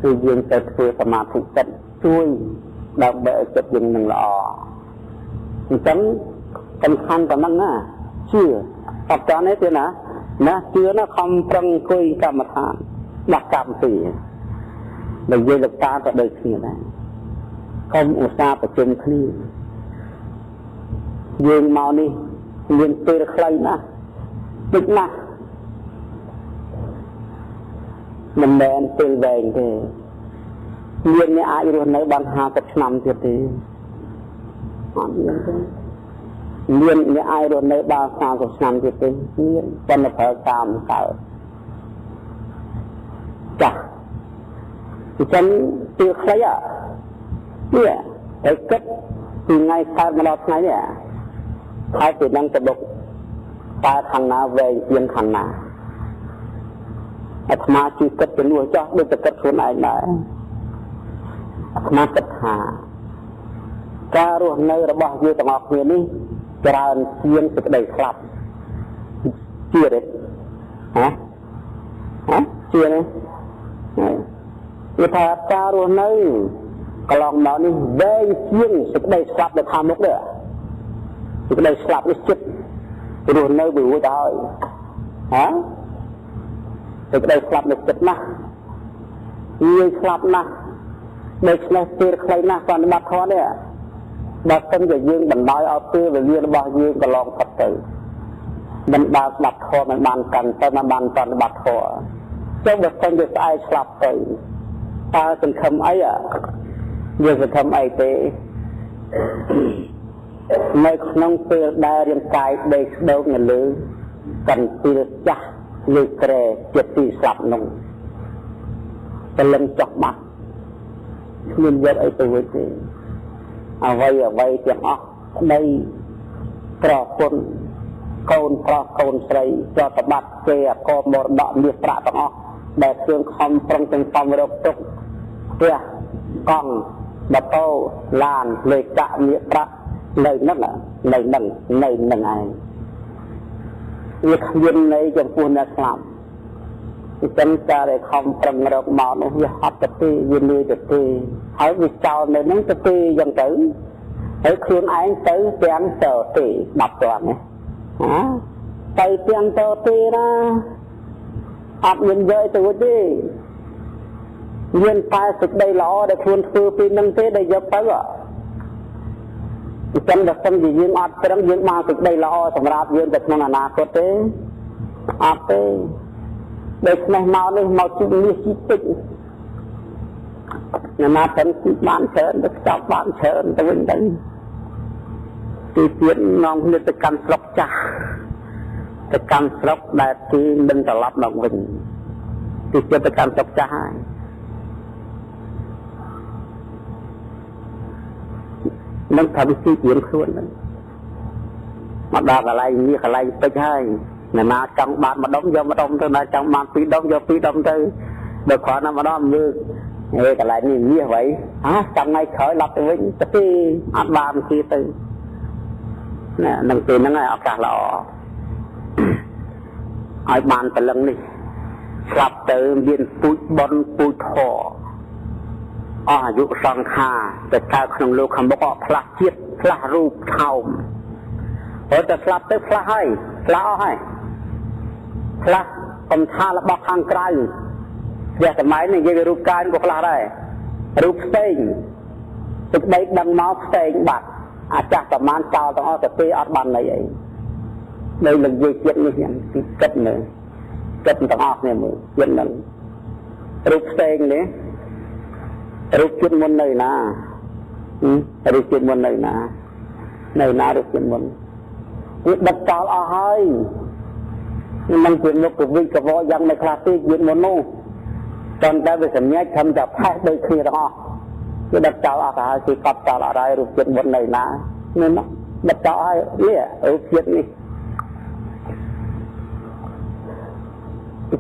thì dương sẽ thuê tầm mà thị chất chui đặc biệt chất dương nâng lọ chẳng cần khăn tầm năng á chưa tập cho này thế nào nó chưa nó không trăng cùi cả mặt hàn đặc cảm gì bây giờ được ta tại đời kia này không ủ xa phải chân khí dương màu đi liên tê khlây nè tích nè mình đèn tê vàng thì liên như ai rồi nấy ban 20 năm thì liên như ai rồi nấy 30 năm thì liên chân là phải cảm cỡ chà thì chân tiêu khlây à yeah cái kết thì ngay sau mà đọc ngay nè hai từ năng tập đục ta thằng nào về riêng thằng nào mà chỉ kết cái nuôi cho được kết số này là mà kết hà ca ruộng nơi là bỏ vô tầng học người đi ra chiên sự đầy khắp chia đấy hả chia đấy người ta ca ruộng nơi còn lòng đó đi về chiên sự đầy khắp để tham mốc nữa thì cái đây slap nó chết rồi nơi bị vui thôi hả thì cái đây slap nó chết nè người slap nè đây là tiền khai nè còn bắt thọ đấy bắt tâm về dương mình nói ở kia về dương bao dương còn lòng Phật tử mình bắt thọ mình bàn cần tới mà bàn toàn bắt thọ trong việc tâm về ai slap tử ta cần thầm ấy à giờ cần thầm ấy thế nơi không tiêu đa riêng cái đây đâu người lưới cần tiêu chắc lưới kề chết thì sập nông cái lưng chọc mặt nguyên dân ấy tôi thì ở vây tiếng óc đây trò côn sấy cho tập bát kê có một đoạn miệt trạ tiếng óc để thương không trong từng phòng rộng tục kia con đập tô làn lệ cạ miệt trạ này nó là này ai việc dân này trong quân là làm thì chân ta để không trầm được màu nó việc học tập thì dân nuôi tập thì hãy vì sao này nó tập thì dân tử hãy khuyên anh tới tiếng tờ thì đọc toàn này hả tay tiếng tờ thì ra học nhân giới từ đi dân phải sức đầy lõ để khuyên thư phi nâng thế để giúp tới rồi chân được tâm gì dương áp cái dương mang thực đây là o sầm rạp dương được năng là có thế áp thế đây này mau chịu đi chịu tịnh nhà mà tận bán chớn được chọc bán chớn tới bên đấy thì tiến nong lên tới căn sọc cha tới căn sọc đại thì mình trở lấp đồng mình thì chưa tới căn sọc cha nó thầm suy chuyển khuôn mà đọc lại như cái này tích hay là mà trong bạn mà đóng thôi mà trong bạn phí đóng thôi được khỏi nó mà đóng như cái lại như vậy trong ngày khởi lập cái vĩnh cái ăn bàn khi từ nè đừng tiền nó ngay ở cả lọ ai bàn từ lần đi ស្លាប់ទៅមានពូជបនពូជធរអស់អាយុសង្ខារទៅកើតក្នុងលោកខាងមុខផ្លាស់ជាតិផ្លាស់រូបថោមព្រោះតែស្លាប់ទៅផ្លាស់ហើយផ្លាស់អស់ហើយផ្លាស់កំថារបស់ខាងក្រៅវាសម័យនេះនិយាយរូបកាយក៏ផ្លាស់ដែររូបផ្សេងទឹកដីដឹងមកផ្សេងបាត់អាចាស់ប្រមាណចោលទាំងអស់ទៅពេលអត់បានន័យអីនៅនឹងនិយាយជាតិនេះខ្ញុំគិតមើលគិតទាំងអស់គ្នាមើលជាតិនឹងរូបផ្សេងនេះរូបជាតិមុននៅណារូបជាតិមុននៅណារូបជាតិមុនវាដឹកចោលអស់ហើយមិនជាមុខកវិកវយ៉ាងមិនខ្លះទេជាតិមុននោះតែវាសម្ញាច់ខំតែផេះដូចគ្នាទាំងអស់វាដឹកចោលអស់ទៅហើយគេកត់ចោលអត់ហើយរូបជាតិមុននៅណានេះដឹកចោលហើយនេះរូបជាតិនេះ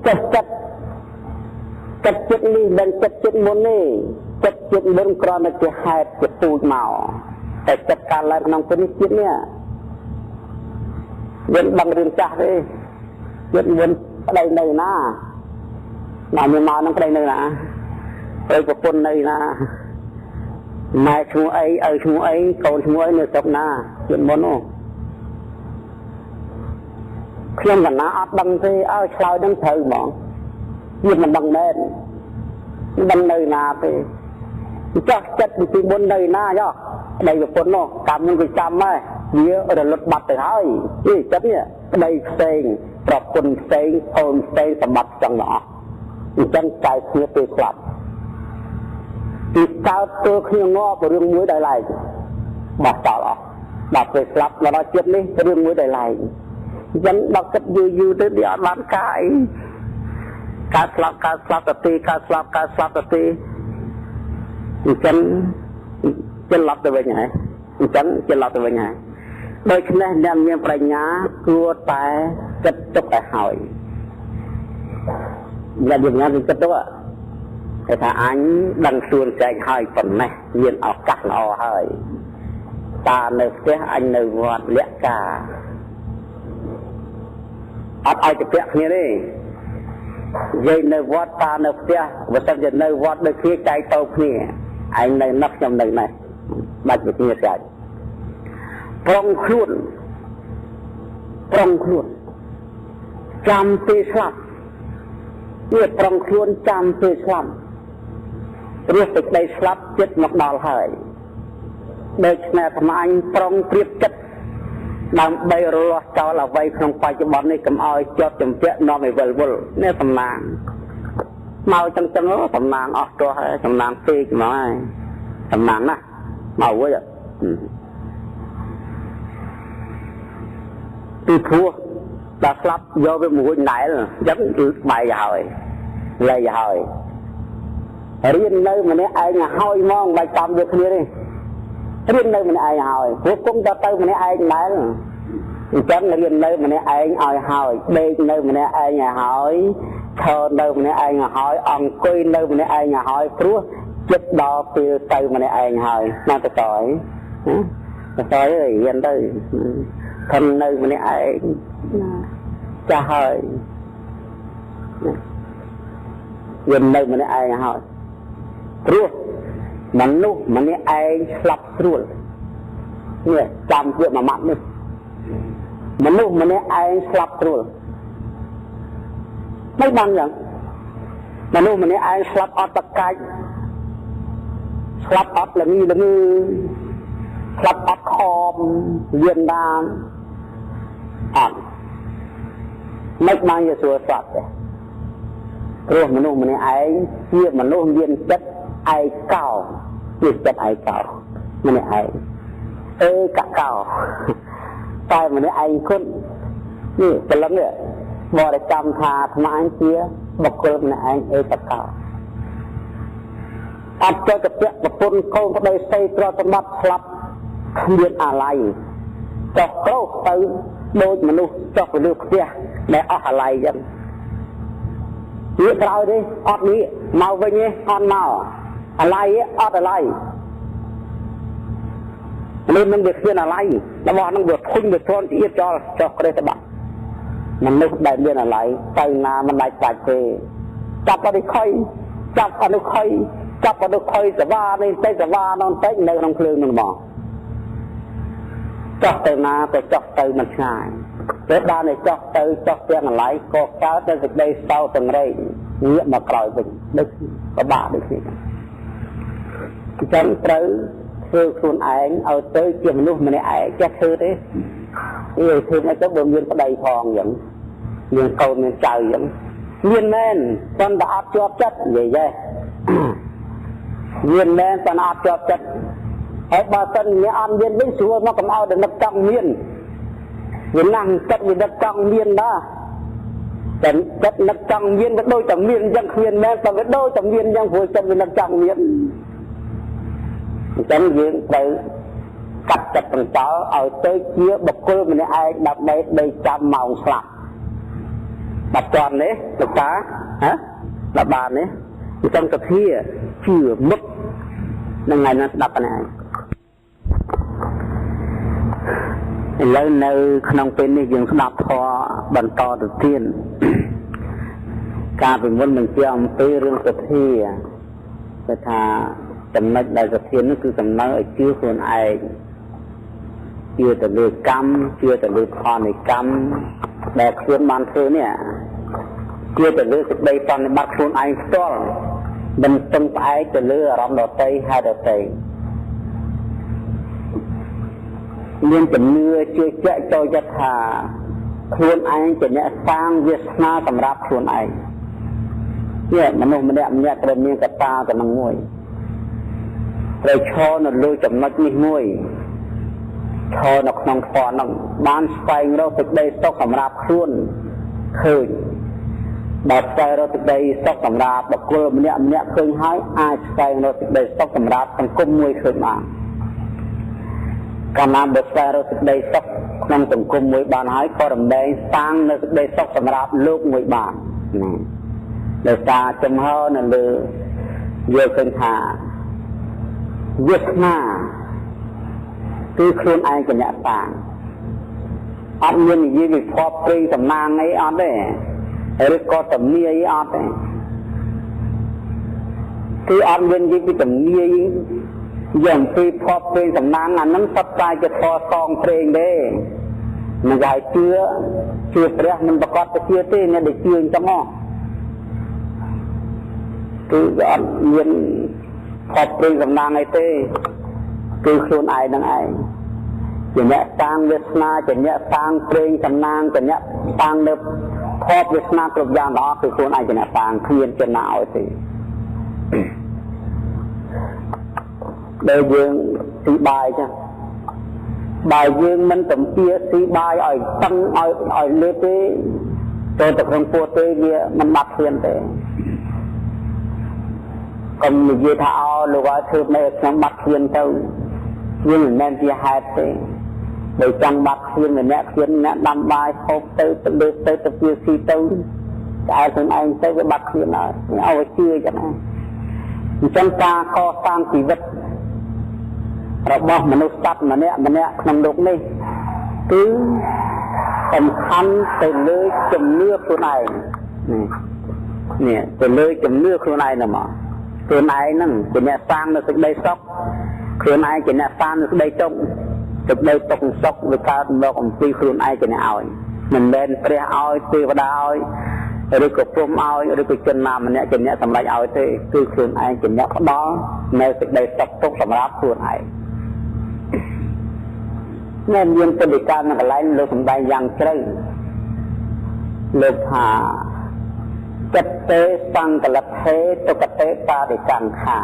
ចិត្តចិត្តនេះមិនចិត្តមុននេះចិត្តមុនគ្រាន់តែជាហេតុជាពូជមកតែចិត្តការឡើងក្នុងពេលនេះជាតិនេះយើងដឹងរឿងចាស់ទេចិត្តមុនប្តីនៅណាមកនឹងប្តីនៅណាប្តីប្រពន្ធនៅណាម៉ែឈ្មោះអីឪឈ្មោះអីកូនឈ្មោះអីនៅស្រុកណាចិត្តមុននោះខ្ញុំកណាអត់ដឹងទេឲ្យឆ្លើយនឹងត្រូវហ្មងវាមិនដឹងមែនមិននៅណាទេចោះចិត្តពីមុននៅណាយោប្តីប្រពន្ធនោះកម្មនឹងវាចាំហើយវារលត់បាត់ទៅហើយនេះចិត្តនេះប្តីផ្សេងប្រពន្ធផ្សេងអូនផ្សេងសម្បត្តិចឹងទាំងអស់អញ្ចឹងចែកគ្នាពេលស្លាប់ពីកើតទៅខ្ញុំងាប់រឿងមួយដែលឡែកបោះចោលអស់ដល់ពេលស្លាប់ដល់ចិត្តនេះរឿងមួយដែលឡែកអញ្ចឹងដល់គិតយូរទៅវាអត់បានកាយកើតស្លាប់ទៅទីកើតស្លាប់ទៅទីអញ្ចឹងច្រឡប់ទៅវិញហើយអញ្ចឹងច្រឡប់ទៅវិញហើយដូច្នេះអ្នកមានប្រាជ្ញាគួរតែគិតទុកឲ្យហើយអ្នកមានប្រាជ្ញាគិតទុកគេថាអញដឹងខ្លួនចែកហើយប៉ុណ្ណេះមានឱកាសល្អហើយតានៅផ្ទះអញនៅវត្តលក្ខការអត់ឲ្យទៅពាក់គ្នាទេនិយាយនៅវត្តតានៅផ្ទះបើសិនជានៅវត្តដូចគ្នាចែកទៅគ្នាឯងនៅនោះខ្ញុំនៅនេះបាច់វិញ្ញាចែកប្រុងខ្លួនចាំពេលស្លាប់វាប្រុងខ្លួនចាំពេលស្លាប់ព្រោះសេចក្តីស្លាប់ចិត្តមកដល់ហើយដូច្នេះអាត្មាអញប្រុងព្រៀបចិត្តដើម្បីរលាស់ចោលអ្វីក្នុងបច្ចុប្បន្ននេះកុំឲ្យជាប់ជំពាក់នាំឲ្យវិលវល់នេះសំណាងមកចឹងសំណាងអស់ទោះហើយសំណាងពេកហ្មងហើយសំណាងណាស់មកវិញពីព្រោះដល់ស្លាប់យកវាមួយណែលអញ្ចឹងគឺបាយហើយលែងហើយរៀននៅម្នាក់ឯងហើយហ្មងមិនចាំវាគ្នាទេរៀននៅម្នាក់ឯងហើយព្រោះគុំទៅម្នាក់ឯងដែរអញ្ចឹងរៀននៅម្នាក់ឯងឲ្យហើយដេកនៅម្នាក់ឯងឲ្យហើយឈរនៅម្នាក់ឯងឲ្យហើយអង្គុយនៅម្នាក់ឯងឲ្យហើយព្រោះចិត្តដល់ពេលទៅម្នាក់ឯងហើយមកទៅតើអើយរៀនទៅខំនៅម្នាក់ឯងចាស់ហើយរៀននៅម្នាក់ឯងហើយព្រោះមនុស្សម្នាក់ឯងស្លាប់ស្រួលនេះចាំពាក្យមួយម៉ាត់នេះមនុស្សម្នាក់ឯងស្លាប់ស្រួលមិនបានចឹងមនុស្សម្នាក់ឯងស្លាប់អត់តកាច់ស្លាប់អត់ល្ងីស្លាប់អត់ខំយានតាមអត់មិនបានជាស្រួលស្លាប់ទេព្រោះមនុស្សម្នាក់ឯងជាមនុស្សមានចិត្តឯកោជាចិត្តឯកោម្នាក់ឯងកកោតែម្នាក់ឯងគុណនេះព្រលឹងនេះបរិកម្មថាអាត្មាជាបុគ្គលម្នាក់ឯងកកោអត់ទៅកពាក់ប្រពន្ធកូនប្តីស្រីទ្រព្យសម្បត្តិស្លាប់គ្មានអាល័យចុះក្រោកទៅដូចមនុស្សចុះទៅលើផ្ទះដែលអស់អាល័យចឹងវាក្រោយទេអត់នេះមកវិញទេអត់មកអាល័យអត់អាល័យនេះមិនវាគ្មានអាល័យរបស់នឹងវាធុញវាទ្រាំទៀតចោលចុះក្រេះទៅបាត់មនុស្សដែលមានអាល័យទៅណាមិនដាច់ដាច់ទេ ចាប់អត់ខុយចាប់អត់ខុយចាប់អត់ខុយសវ៉ានេះតែសវ៉ានោះតែនៅក្នុងភ្លើងនោះមកចោះទៅណាទៅចោះទៅមិនឆ្ងាយពេលបានតែចោះទៅចោះទាំងកន្លែងក៏កើតតែសេចក្តីសោកសង្រេងងាកមកក្រោយវិញដូចពិបាកដូចនេះអញ្ចឹងត្រូវធ្វើខ្លួនឯងឲ្យទៅជាមនុស្សម្នាក់ឯងចេះធ្វើទេធ្វើមកទៅបើមានប្តីផងអញ្ចឹងមានកូនមានចៅអញ្ចឹងមានមែនប៉ុន្តែអត់ជាប់ចិត្តនិយាយមានមែនប៉ុន្តែអត់ជាប់ចិត្តហើយបើសិនអ្នកអត់មានវិញស្រួលមកកុំឲ្យតែនឹកចង់មានវាណាស់ចិត្តវានឹកចង់មានដែរតែចិត្តនឹកចង់មានវាដូចតែមានអញ្ចឹងគ្មានមែនតែវាដូចតែមានអញ្ចឹងព្រោះចិត្តវានឹកចង់មានអញ្ចឹងយើងត្រូវកាត់ចិត្តបន្តឲ្យទៅជាបុគ្គលម្នាក់ឯងដើម្បីដេកចាំម៉ោងស្លាប់បាត់តន់នេះលោកតាដល់បាននេះអញ្ចឹងសភាជឿមុតនឹងថ្ងៃណាស្ដាប់ប៉ុណ្ណេះឥឡូវនៅក្នុងពេលនេះយើងស្ដាប់ធម៌បន្តទៅទៀតការពិមុនបញ្ជាក់អំពីរឿងសភាគឺថាចំណុចដែលសភានេះគឺសំណើឲ្យជឿខ្លួនឯងជឿទៅលើកម្មជឿទៅលើផលនៃកម្មដែលខ្លួនបានធ្វើនេះជឿទៅលើសេចក្តីបប្រតិបត្តិខ្លួនឯងផ្ទាល់មិនពឹងផ្អែកទៅលើអារម្មណ៍ដទៃហេតុដទៃមានជំនឿជឿជាក់ចូលចិត្តថាខ្លួនឯងជាអ្នកសាងវាសនាសម្រាប់ខ្លួនឯងនេះមនុស្សម្នាក់ត្រូវមានកត្តាទៅនឹងមួយត្រូវឈរនៅលើចំណុចនេះមួយឈរនៅក្នុងធម៌នោះបានស្វែងរកសេចក្តីសុខសម្រាប់ខ្លួនឃើញបើស្វែងរកសេចក្តីសុខសម្រាប់បុគ្គលម្នាក់ឃើញហើយអាចស្វែងរកសេចក្តីសុខសម្រាប់សង្គមមួយឃើញបានកាលណាបើស្វែងរកសេចក្តីសុខក្នុងសង្គមមួយបានហើយក៏រំលែងសាងនៅសេចក្តីសុខសម្រាប់លោកមួយបានដោយសារចំហនៅលើយល់ឃើញថាវាសនាគឺខ្លួនឯងជាអ្នកសាងអត់មាននិយាយវិភពព្រៃសំណាងអីអត់ទេឬក៏តំនីអីអត់ទេគឺអត់មាននិយាយពីតំនីយ៉ាងពីភពព្រៃសំណាងអានឹងសត្វតែជាធរសងព្រេងទេមិនឲ្យជឿព្រះមិនប្រកបទៅជឿទេអ្នកដែលជឿអញ្ចឹងហ៎គឺអត់មានភពព្រៃសំណាងអីទេគឺខ្លួនឯងនឹងឯងជាអ្នកសាងវាសនាជាអ្នកសាងព្រេងសំណាងជាអ្នកសាងនៅភពវាសនាគ្រប់យ៉ាងទាំងអស់គឺខ្លួនឯងជាអ្នកសាងគ្មានចំណាឲ្យទេដែលយើងស៊ីបាយចឹងបើយើងមិនទំពាស៊ីបាយឲ្យតឹងឲ្យលើទេចូលទៅក្នុងពោះទេវាមិនបាត់ធៀនទេកុំនិយាយថាលោកឲ្យធ្វើមិនខ្ញុំបាត់ធៀនទៅវាមិនមែនជាហេតុទេបើចង់បាត់ធៀនម្នាក់អ្នកដាំបាយហូបទៅលើទៅពាស៊ីទៅតែខ្លួនឯងទៅវាបាត់ធៀនហើយឲ្យជឿចឹងណាអញ្ចឹងការកសាងជីវិតរបស់មនុស្សសត្វម្នាក់ក្នុងលោកនេះគឺសំខាន់ទៅលើជំនឿខ្លួនឯងនេះទៅលើជំនឿខ្លួនឯងហ្នឹងមកខ្លួនឯងហ្នឹងជាអ្នកសាងនៅសេចក្តីសុខខ្លួនឯងជាអ្នកសាងនៅសេចក្តីទុក្ខសេចក្តីទុក្ខសុខវាកើតមកអំពីខ្លួនឯងជាអ្នកឲ្យមិនមែនព្រះឲ្យទេវតាឲ្យឬក៏ព្រំឲ្យឬក៏ជនណាម្នាក់ជាអ្នកសម្រេចឲ្យទេគឺខ្លួនឯងជាអ្នកផ្ដល់នៅសេចក្តីសុខទុក្ខសម្រាប់ខ្លួនឯងnên viên tên bị can là lạiលោកសំដែងយ៉ាងជ្រៅលោកថាចិត្តទេសង្កលថេទុគតេបារិកង្ខា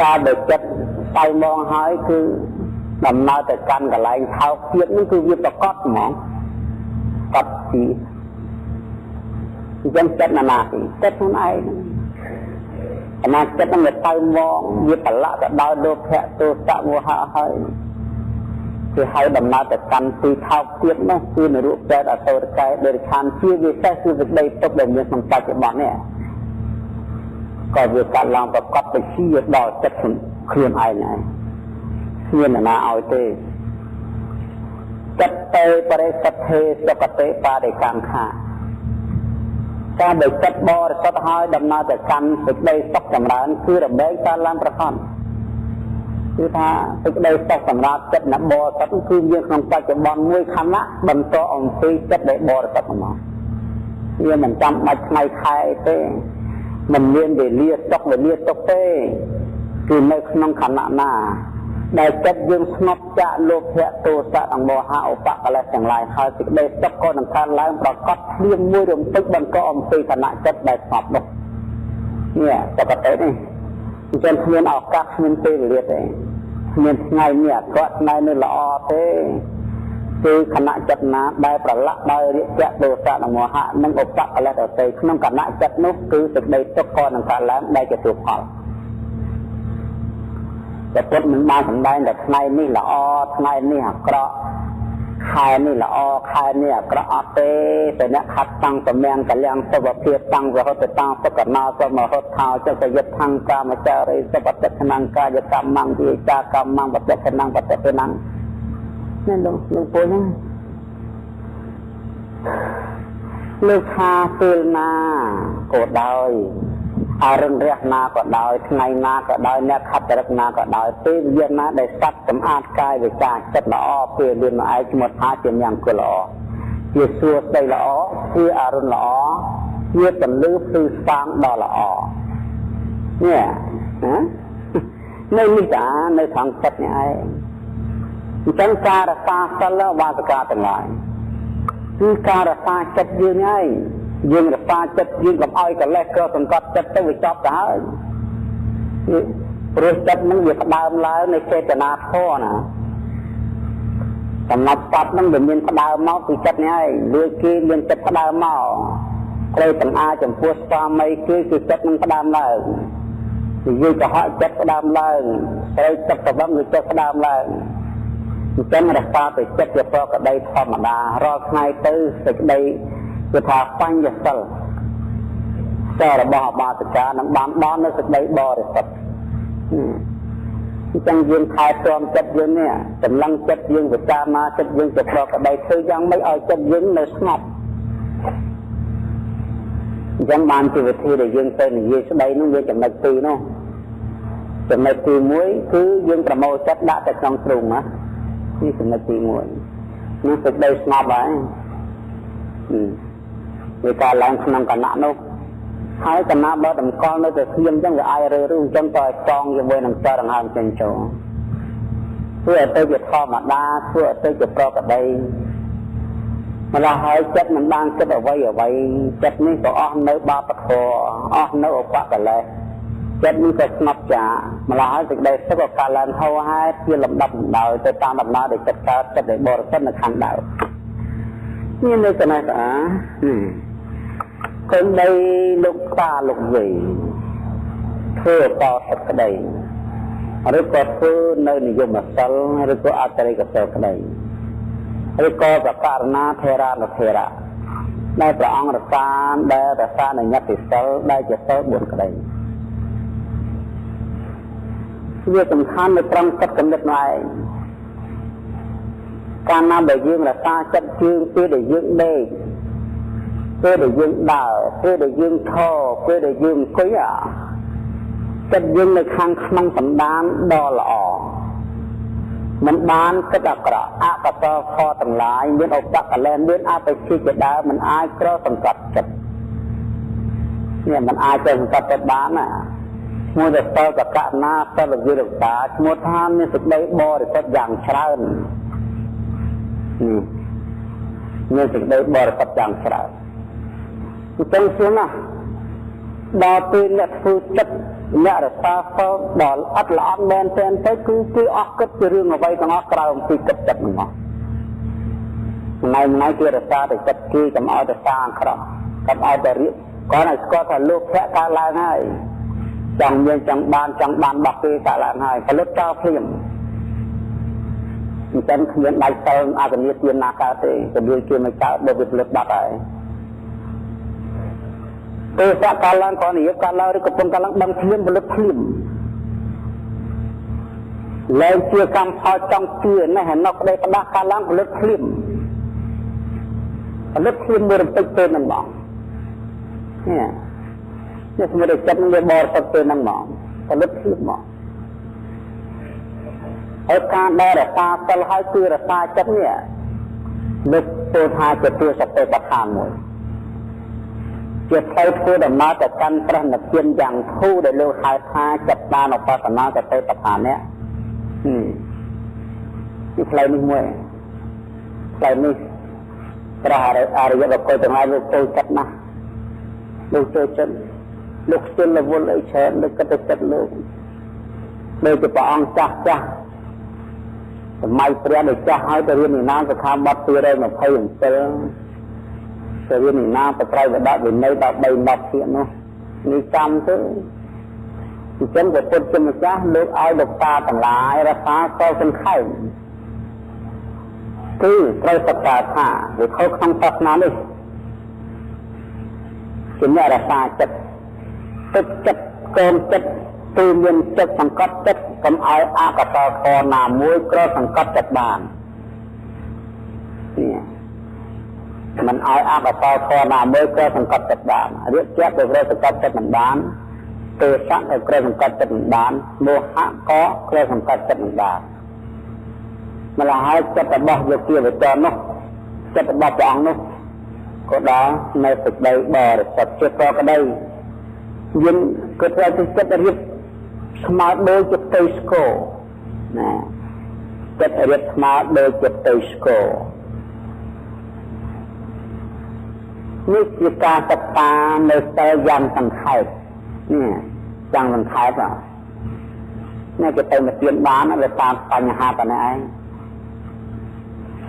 ការដែលចិត្តស្ៅមងហើយគឺដំណើរទៅកាន់កន្លែងថោកទៀតនោះគឺវាប្រកបហ្មងកត់ពីអញ្ចឹងចិត្តណាទីចិត្តខ្លួនឯងអនាគតនឹងវាទៅមកវាប្រឡាក់ទៅដល់លោភៈទោសៈមោហៈហើយគឺឲ្យដំណើរទៅកាន់ទីថោកទៀតនោះគឺនរកពេទ្យអសូរកាយដែលខានជាវិសេសគឺសេចក្តីទុកដែលមានក្នុងបច្ចុប្បន្ននេះក៏វាកាត់ឡើងប្រកបទៅជាដល់ចិត្តខ្លួនឯងដែរគ្មានណាឲ្យទេចិត្តទេបរិសទ្ធេសុគតេបារិកង្ខា ការដែលចិត្តបរិសុទ្ធហើយដំណើរទៅកាន់សេចក្តីសុខចម្រើនគឺរមែងកើតឡើងប្រខំគឺថាសេចក្តីសុខសម្រាប់ចិត្តអ្នកបរិសុទ្ធគឺមានក្នុងបច្ចុប្បន្នមួយខណៈបន្តអំពីចិត្តដែលបរិសុទ្ធមកវាមិនចាំបាច់ថ្ងៃខែទេមិនមានវេលាសុខវេលាទុកទេគឺនៅក្នុងខណៈណាដែលចិត្តយើងស្ងប់ចាក់លោភៈទោសៈនិងមោហៈឧបកិលេសទាំងឡាយហើយសេចក្តីសុខក៏នឹងកើតឡើងប្រកបភ្លាមមួយរំពេចបន្តអំពីខណៈចិត្តដែលស្ងប់នោះនេះបកតិនេះអញ្ចឹងគ្មានឱកាសគ្មានពេលវេលាទេគ្មានថ្ងៃនេះអាក្រក់ថ្ងៃនេះល្អទេគឺខណៈចិត្តណាដែលប្រឡាក់ដោយរាគៈទោសៈនិងមោហៈនិងឧបកិលេសដទៃក្នុងខណៈចិត្តនោះគឺសេចក្តីសុខក៏នឹងកើតឡើងដែលជាទុផលតែពុទ្ធមិនបានសម្ដែងតែថ្ងៃនេះល្អថ្ងៃនេះអាក្រក់ខែនេះល្អខែនេះអាក្រក់អត់ទេតែអ្នកខាត់តាំងសម្ញាំងកលាំងសុខភាពតាំងរហូតទៅតាំងសុខណោសមហត់ថោចកយិតថੰកាមចារីសបតិថ្នាំងកាយកម្មងវិចាកម្មងបតិថ្នាំងបតិថ្នាំងនេះលោកពូហ្នឹងលើកថាពេលណាក៏ដោយអរិនរះណាក៏ដោយថ្ងៃណាក៏ដោយអ្នកខត្តរិកណាក៏ដោយពេលវេលាណាដែលសត្វសម្អាតកាយវិចាចិត្តល្អពេលលឿនឯងឈ្មោះថាជាញ៉ាំគុលល្អជាសួស្ដីល្អជាអរុនល្អជាពលឺភ្លឺស្វាងដ៏ល្អនេះណានៅនេះតានៅខាងចិត្តនេះឯងអញ្ចឹងការរក្សាសិលវាសកាទាំងឡាយគឺការរក្សាចិត្តយើងឯងយើងរក្សាចិត្តយើងកុំឲ្យកលេសក៏សង្កត់ចិត្តទៅវាចប់ទៅហើយព្រោះចិត្តនឹងវាផ្ដើមឡើងនៃចេតនាធម៌ណាសម្រាប់បាត់នឹងវាមានផ្ដើមមកពីចិត្តនេះឯងលួចគេមានចិត្តផ្ដើមមកព្រៃទាំងអាចំពោះស្វាមីគឺចិត្តនឹងផ្ដើមឡើងនិយាយកុហកចិត្តផ្ដើមឡើងស្រីចិត្តប្រវឹងគឺចិត្តផ្ដើមឡើងអញ្ចឹងរក្សាទៅចិត្តជាប្រកដីធម្មតារាល់ថ្ងៃទៅសេចក្តីគឺថាបញ្ញសិលសាររបស់អបាសិកានឹងបានដល់នៅសេចក្តីបរិសុទ្ធអញ្ចឹងយើងខែព្រមចិត្តយើងនេះតម្លឹងចិត្តយើងវិចារណាចិត្តយើងជាប្រកដីធ្វើយ៉ាងម៉េចឲ្យចិត្តយើងនៅស្ងប់អញ្ចឹងបានជាវិធីដែលយើងទៅនិយាយស្ដីនោះវាចំណុច2នោះចំណុចទី1គឺយើងប្រមូលចិត្តដាក់ទៅក្នុងទ្រូងណានេះចំណុចទី1នោះសេចក្តីស្ងប់ហើយវាកើតឡើងក្នុងគណៈនោះហើយគណៈបើតម្កល់នៅតែធៀមអញ្ចឹងវាអាចរើអញ្ចឹងក៏ចងជាមួយនឹងចរដង្ហើមចេញចូលធ្វើឲ្យទៅជាធម្មតាធ្វើឲ្យទៅជាប្រកដីម្ល៉េះហើយចិត្តមិនបានគិតអ្វីចិត្តនេះក៏អស់នៅបាបធម៌អស់នៅឧបកិលេសចិត្តនេះក៏ស្ងប់ចាម្ល៉េះហើយសេចក្តីសុខក៏កើតឡើងហោហែជាលំដាប់លំដោយទៅតាមដំណើរដែលចិត្តកើតចិត្តដែលបរិសុទ្ធនៅខាងដើមនេះនៅកណេះស្អាគុំដីលោកតាលោកយាយធ្វើតទឹកក្តីឬក៏ធ្វើនៅនិយមសិលឬក៏អត្តរិកសិលក្តីឬក៏ប្រការណាថេរានុថេរៈដែលព្រះអង្គរក្សាដែលរក្សានៅញត្តិសិលដែលជាសិល4ក្តីវាសំខាន់នៅត្រង់ចិត្តគំនិតនោះឯងកាលណាដែលយើងរក្សាចិត្តជើងពេលដែលយើងដេកពេលដែលយើងដើរពេលដែលយើងឈរពេលដែលយើងអង្គុយចិត្តយើងនៅខាងក្នុងសន្តានដ៏ល្អមិនបានគិតអាក្រក់អកុសលខទាំងឡាយមានឧបកិលេសមានអបិជ្ជជាដើមមិនអាចក្រសង្កត់ចិត្តនេះមិនអាចទៅសង្កត់ចិត្តបានណាឈ្មោះតែសិលកកណាសិលវិរិយតាឈ្មោះថាមានសេចក្តីបរិសុទ្ធយ៉ាងច្រើនមានសេចក្តីបរិសុទ្ធយ៉ាងច្រើនអញ្ចឹងជាណាដល់ពេលអ្នកធ្វើចិត្តអ្នករសាសិលដល់អត់ល្អមែនទេទៅគឺអស់គិតពីរឿងអ្វីទាំងអស់ក្រៅអំពីគិតចិត្តហ្នឹងមកថ្ងៃគេរសាតែចិត្តគេកុំឲ្យទៅសាអាក្រក់កុំឲ្យទៅរៀបគាត់ឲ្យស្គាល់ថាលោកភៈកើតឡើងហើយចង់មានចង់បានរបស់គេកើតឡើងហើយផលិតចោលភ្លាមអញ្ចឹងគ្មានដៃសិលអកនិទានណាកើតទេទៅលួចគេមិនកើតដល់វាផលិតបាត់ហើយទោសៈកើតឡើងក៏និយាយកើតឡើងឬកំពុងកើតឡើងដឹងភ្លាមផលិតភ្លាមលែងជាកម្មផលចង់ជឿណាស់នៅក្តីផ្ដាស់កើតឡើងផលិតភ្លាមមួយរំពេចពេលហ្នឹងបង នេះសម្រាប់ចិត្តវាបរិសុទ្ធទៅនឹងហ្មងផលិតភាពហ្មងហើយការដែលរក្សាសិលហើយគឺរក្សាចិត្តនេះលើកទៅថាជាទស្សនវិជ្ជាមួយជាផ្លូវធ្វើដំណើរទៅកាន់ព្រះនិព្វានយ៉ាងធូរដែលលោកហៅថាចិត្តបានឧបសនាទៅបឋានៈនេះផ្លូវនេះមួយផ្លូវនេះព្រះអរិយបុគ្គលទាំងឡាយលោកចូលចិត្តណាស់លោកចូលចិត្តលោកខ្ជិលរវល់អីច្រើនលោកគិតទៅចិត្តលោកដូចជាព្រះអង្គចាស់សម័យព្រះដែលចាស់ហើយទៅរៀននិណាសិក្ខាបទ227ទៅរៀននិណាប្រត្រៃវដវិន័យដល់3 10ភាគនោះនេះចាំទៅអញ្ចឹងព្រះពុទ្ធជាម្ចាស់លើកឲ្យលោកតាទាំងឡាយរក្សាកលសង្ខេបគឺត្រូវសិក្សាថាវិខក្នុងសាសនានេះជាអ្នករក្សាចិត្តទឹកចិត្តកូនចិត្តគឺមានចិត្តសង្កត់ចិត្តកុំឲ្យអកុសលធម៌ណាមួយក្រសង្កត់ចិត្តបានមិនឲ្យអកុសលធម៌ណាមួយក្រសង្កត់ចិត្តបានរៀបជាទៅក្រសង្កត់ចិត្តមិនបានទេសៈទៅក្រសង្កត់ចិត្តមិនបានមោហៈក៏ក្រសង្កត់ចិត្តមិនបានម្ល៉េះហើយចិត្តរបស់យោគីវចរនោះចិត្តរបស់ព្រះអង្គនោះក៏ដល់នៅសេចក្តីបរិសុទ្ធចិត្តក៏ក្តីយើងក៏ត្រូវទៅចិត្តរៀបស្មើដូចចិត្តទៅស្គរណាចិត្តរៀបស្មើដូចចិត្តទៅស្គរនេះជាការសិក្សានៅតែយ៉ាងសង្ខេបនេះយ៉ាងសង្ខេបនេះគេទៅមកទៀនបានដោយសារបញ្ហាប៉ុណ្ណេះឯង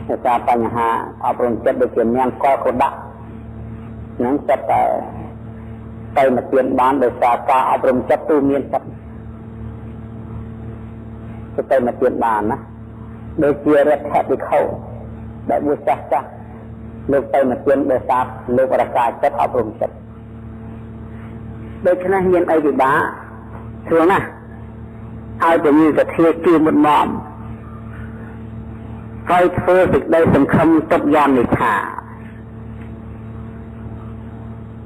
ដោយសារបញ្ហាអប់រំចិត្តដូចជាមានកលក៏ដាក់នឹងចិត្តតែទៅមកទៀនបានដោយសារការអប់រំចិត្តទូមានចិត្តទៅមកទៀនបានណាដូចជារដ្ឋវិខោដែលមួយចាស់លោកទៅមកទៀនដោយសារលោករក្សាចិត្តអប់រំចិត្តដូច្នេះមានអីពិបាកព្រោះណាឲ្យតែមានសទ្ធាជឿមុតមមហើយធ្វើសេចក្តីសង្ឃឹមទុកយ៉ាងនេះថា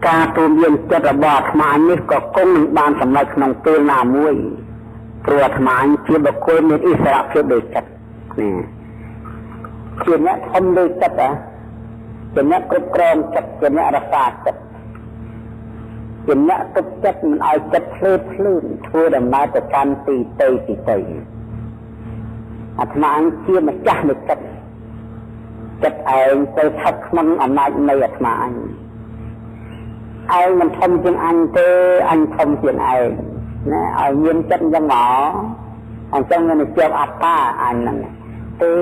ការទូន្មានចិត្តរបស់អាត្មានេះក៏គង់នឹងបានសម្រេចក្នុងពេលណាមួយព្រោះអាត្មាជាបុគ្គលមានឥស្សរភាពដោយចិត្តនេះជាអ្នកធំដោយចិត្តជាអ្នកគ្រប់គ្រងចិត្តជាអ្នករក្សាចិត្តជាអ្នកទប់ចិត្តមិនឲ្យចិត្តភ្លើតភ្លឺនធ្វើដំណើរទៅកាន់ទីទៅអាត្មាជាម្ចាស់នៃចិត្តឯងទៅស្ថិតក្នុងអំណាចនៃអាត្មាឯងមិនធំជាងអញទេអញធំជាងឯងណាឲ្យមានចិត្តអញ្ចឹងមកអញ្ចឹងមានជាប់អត្តាអញហ្នឹងទេ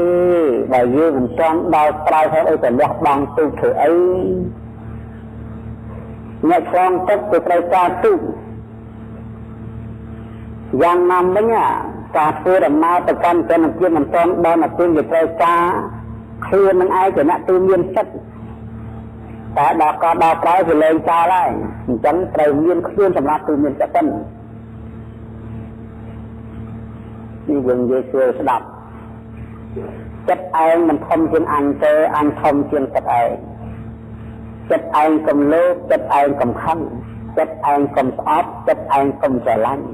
បើយើងមិនចង់ដល់ក្រោយហើយឲ្យតែលះបង់ទូធ្វើអីអ្នកឆ្លងទឹកទៅត្រូវការទូយ៉ាងណាមិញការធ្វើដំណើរទៅកាន់ជនជាតិមិនទាន់ដល់មកពេលវាត្រូវការខ្លួននឹងឯងជាអ្នកទូមានចិត្តតែដល់ក៏ដល់ក្រោយវាលែងចោលហើយអញ្ចឹងត្រូវមានខ្លួនសម្រាប់ទូមានចិត្តនេះយើងនិយាយស្រួលស្ដាប់ចិត្តឯងមិនធំជាងអញទេអញធំជាងចិត្តឯងចិត្តឯងកុំលោភចិត្តឯងកុំខឹងចិត្តឯងកុំស្អប់ចិត្តឯងកុំស្រឡាញ់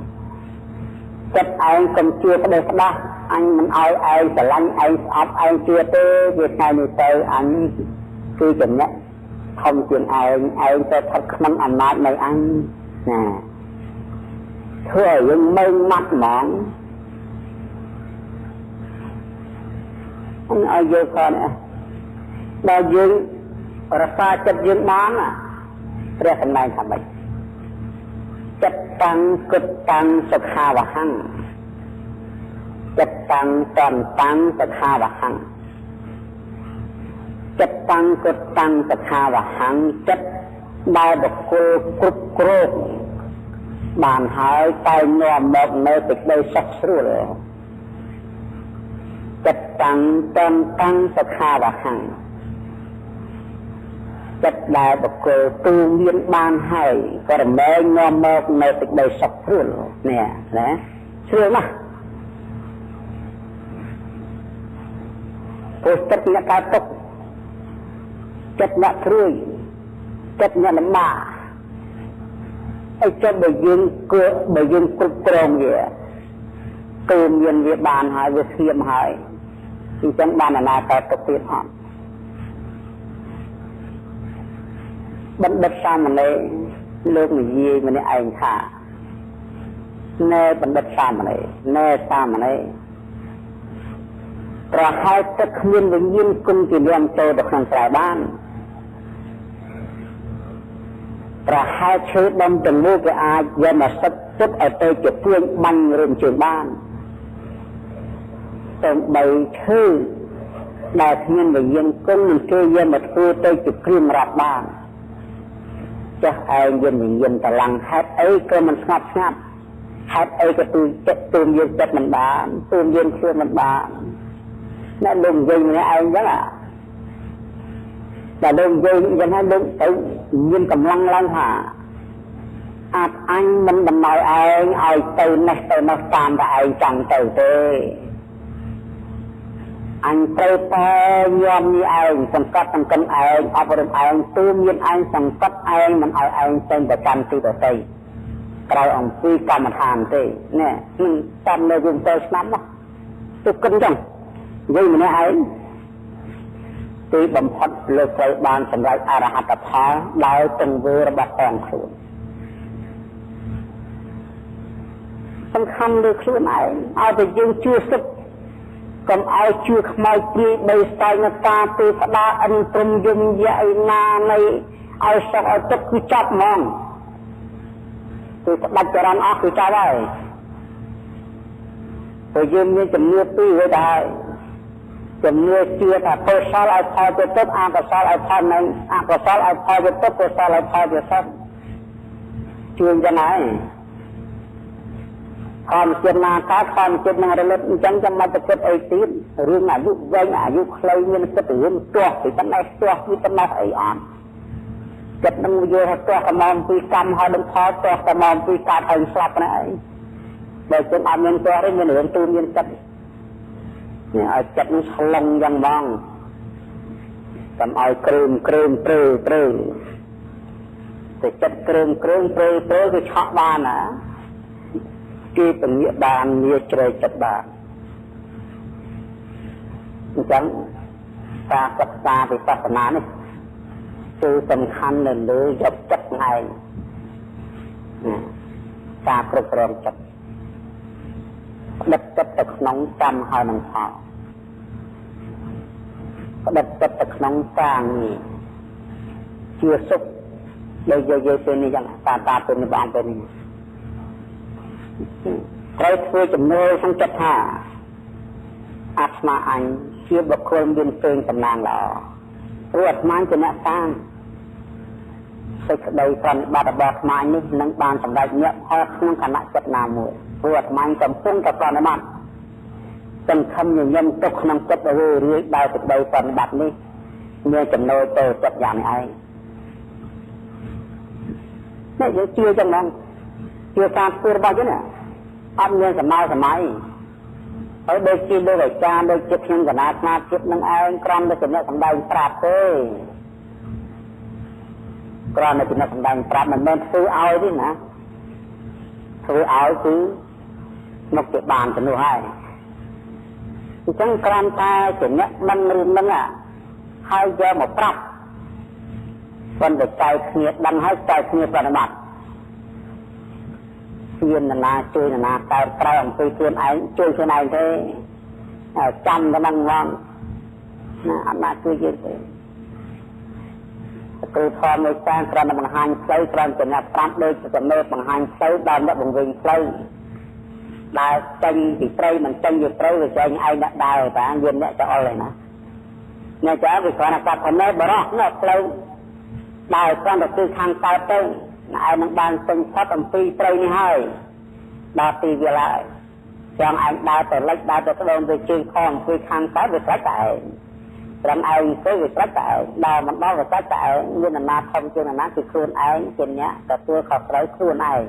ចិត្តឯងកុំជឿផ្ដេសផ្ដាស់អញមិនឲ្យឯងស្រឡាញ់ឯងស្អប់ឯងជឿទេវាថ្ងៃនេះទៅអញគឺចំណេះធំជាងឯងទៅស្ថិតក្នុងអំណាចនៃអញណាធ្វើឲ្យយើងមើលម៉ាត់ហ្មងអញឲ្យយើងគាត់ដល់យើងរក្សាចិត្តយើងបានព្រះសម្ដែងថាម៉េចចិត្តតាំងគិតតាំងសុខាវហੰចិត្តតាំងតនតាំងសុខាវហੰចិត្តតាំងគិតតាំងសុខាវហੰចិត្តដែលបុគ្គលគ្រប់គ្រងបានហើយតែនាំមកនៅសេចក្តីសុខស្រួលចិត្តតាំងតនតាំងសុខាវហੰចិត្តដែលបុគ្គលទូមានបានហើយក៏រមែងនាំមកនៅសេចក្តីសុខស្រួលនេះណាស្រួលណាស់ព្រោះចិត្តអ្នកកើតទុកចិត្តអ្នកព្រួយចិត្តអ្នកលំបាក ហើយចុះបើយើងគ្រប់គ្រងវាគឺមានវាបានហើយវាស្ងៀមហើយអញ្ចឹងបានអាណាកើតទៅទៀតអត់បណ្ឌិតសាមណេរលោកនិយាយម្នាក់ឯងថាណែបណ្ឌិតសាមណេរណែសាមណេរប្រហែលទឹកគ្មានវិញ្ញាណគុំជាលំចូលទៅក្នុងស្រែបានប្រហែលឈើដំទាំងមូលគេអាចយកមកសិតទឹកឲ្យទៅជាព្រួញបាញ់រំជើងបានទាំងបីឈើដែលគ្មានវិញ្ញាណគុំនឹងគេយកមកធ្វើទៅជាគ្រឿងរាប់បានចាស់ឯងមានវិញ្ញាណតឡាំងហេតុអីក៏មិនស្ងប់ស្ងាត់ហេតុអីក៏ទូមយើងចិត្តមិនបានទូមយើងខ្លួនមិនបានអ្នកលោកនិយាយម្នាក់ឯងចឹងតែលោកនិយាយចឹងហើយលោកទៅមានកម្លាំងឡើងថាអាចអញមិនដំណោយឯងឲ្យទៅនេះទៅនោះតាមតែឯងចង់ទៅទេអញត្រូវតែយំនេះឯងសង្កត់សង្កិនឯងអប់រំឯងទូមានឯងសង្កត់ឯងមិនឲ្យឯងចេញទៅកាន់ទីដទៃក្រៅអំពីកម្មដ្ឋានទេនេះខ្ញុំតាមនៅយំទៅស្នាប់មកទុកគិនចឹងនិយាយម្នាក់ឯងទីបំផុតលោកត្រូវបានសម្រេចអរហត្តផលដោយទង្វើរបស់ផងខ្លួនសំខាន់លើខ្លួនឯងឲ្យតែយើងជឿសិទ្ធកុំឲ្យជឿខ្មោចព្រាយបីស្ទាយនៅការទេវតាអិនព្រំយមយៈឯណានៃឲ្យសក់ឲ្យទឹកគឺចាប់ហ្មងគឺផ្ដាច់ចរន្តអស់គឺចាប់ហើយព្រោះយើងមានជំនឿពីរហើយដែរជំនឿជឿថាកុសលឲ្យផលទៅទឹកអកុសលឲ្យផលនឹងអកុសលឲ្យផលទៅទឹកកុសលឲ្យផលទៅទឹកជឿយ៉ាងណាខំចិត្តណាកើតខំចិត្តនឹងរលត់អញ្ចឹងចាំមកទៅគិតអីទៀតរឿងអាយុវែងអាយុខ្លីមានគិតរឿងទាស់ពីប៉ុណ្ណេះទាស់ពីប៉ុណ្ណេះអីអត់គិតនឹងយល់ថាទាស់កំងពីកម្មហើយនឹងផលទាស់កំងពីកើតឲ្យស្លាប់ណាឯងបើចិត្តអត់មានទាស់ទេមានរឿងទូមានចិត្តនេះឲ្យចិត្តនឹងឆ្លងយ៉ាងបងកុំឲ្យគ្រើមព្រឺតែចិត្តគ្រើមព្រឺគឺឆក់បានណាគេពងាកបានវាជ្រែកចិត្តបានអញ្ចឹងការសិក្សាវិបស្សនានេះគឺសំខាន់នៅលើយកចិត្តឯងការគ្រប់គ្រងចិត្តផ្ដិតចិត្តទៅក្នុងកម្មហើយនឹងផលផ្ដិតចិត្តទៅក្នុងការងារជាសុខដោយយាយពេលនេះយ៉ាងតាពេលនេះបងពេលនេះត្រូវធ្វើចំណូលក្នុងចិត្តថាអាត្មាអញជាបុគ្គលមានពេញសំណាងល្អព្រោះអាត្មាជាអ្នកតាមសេចក្តីប្រតិបត្តិរបស់អាត្មានេះនឹងបានសម្រេចញាក់ផលក្នុងគណៈចិត្តណាមួយព្រោះអាត្មាកំពុងតែប្រតិបត្តិសង្ឃឹមញញឹមទុកក្នុងចិត្តរឿយដោយសេចក្តីប្រតិបត្តិនេះមានចំណូលទៅចិត្តយ៉ាងនេះឯងនេះយើងជឿចឹងហ្នឹងជឿការធ្វើរបស់យើងណាអត់មានសម័យហើយដូចជាលោកអាចារ្យដូចជាខ្ញុំកណាស្មារតីនឹងឯងក្រំតែចំណេះសម្ដែងប្រាប់ទេក្រំតែចំណេះសម្ដែងប្រាប់មិនមែនធ្វើឲ្យទេណាធ្វើឲ្យគឺមកជាបានទៅនោះហើយអញ្ចឹងក្រំតែចំណេះមិនរឿងហ្នឹងហើយយកមកប្រាប់ប៉ុន្តែចែកគ្នាដឹងហើយចែកគ្នាប្រតិបត្តិជាណាជួយណាកើតក្រៅអំពីខ្លួនឯងជួយខ្លួនឯងទេចាំតែហ្នឹងហ្មងណាអត់ណាជួយយើងទេគ្រូធម៌មួយចានគ្រាន់តែបង្ហាញផ្លូវគ្រាន់តែអ្នកប្រាប់ដូចចំណេះបង្ហាញផ្លូវដល់អ្នកបង្វែងផ្លូវដែលចេញពីព្រៃមិនចេញពីព្រៃវាចេញឯងអ្នកដើរតាយើងអ្នកចោលឯណាអ្នកចោលវាគ្រាន់តែកាត់ចំណេះបរោះនៅផ្លូវដើរគ្រាន់តែគឺខាងកើតទៅឯងនឹងបានពេញផុតអំពីព្រៃនេះហើយដល់ទីវាឡើយចង់ឯងដើរទៅលិចដើរទៅស្ដងទៅជើងខំគឺខាងកើតវាស្រេចតែឯងត្រឹមឯងទៅវាស្រេចតែឯងដល់មិនដល់វាស្រេចតែឯងមានអំណាចធំជាងអំណាចគឺខ្លួនឯងជាអ្នកទទួលខុសត្រូវខ្លួនឯង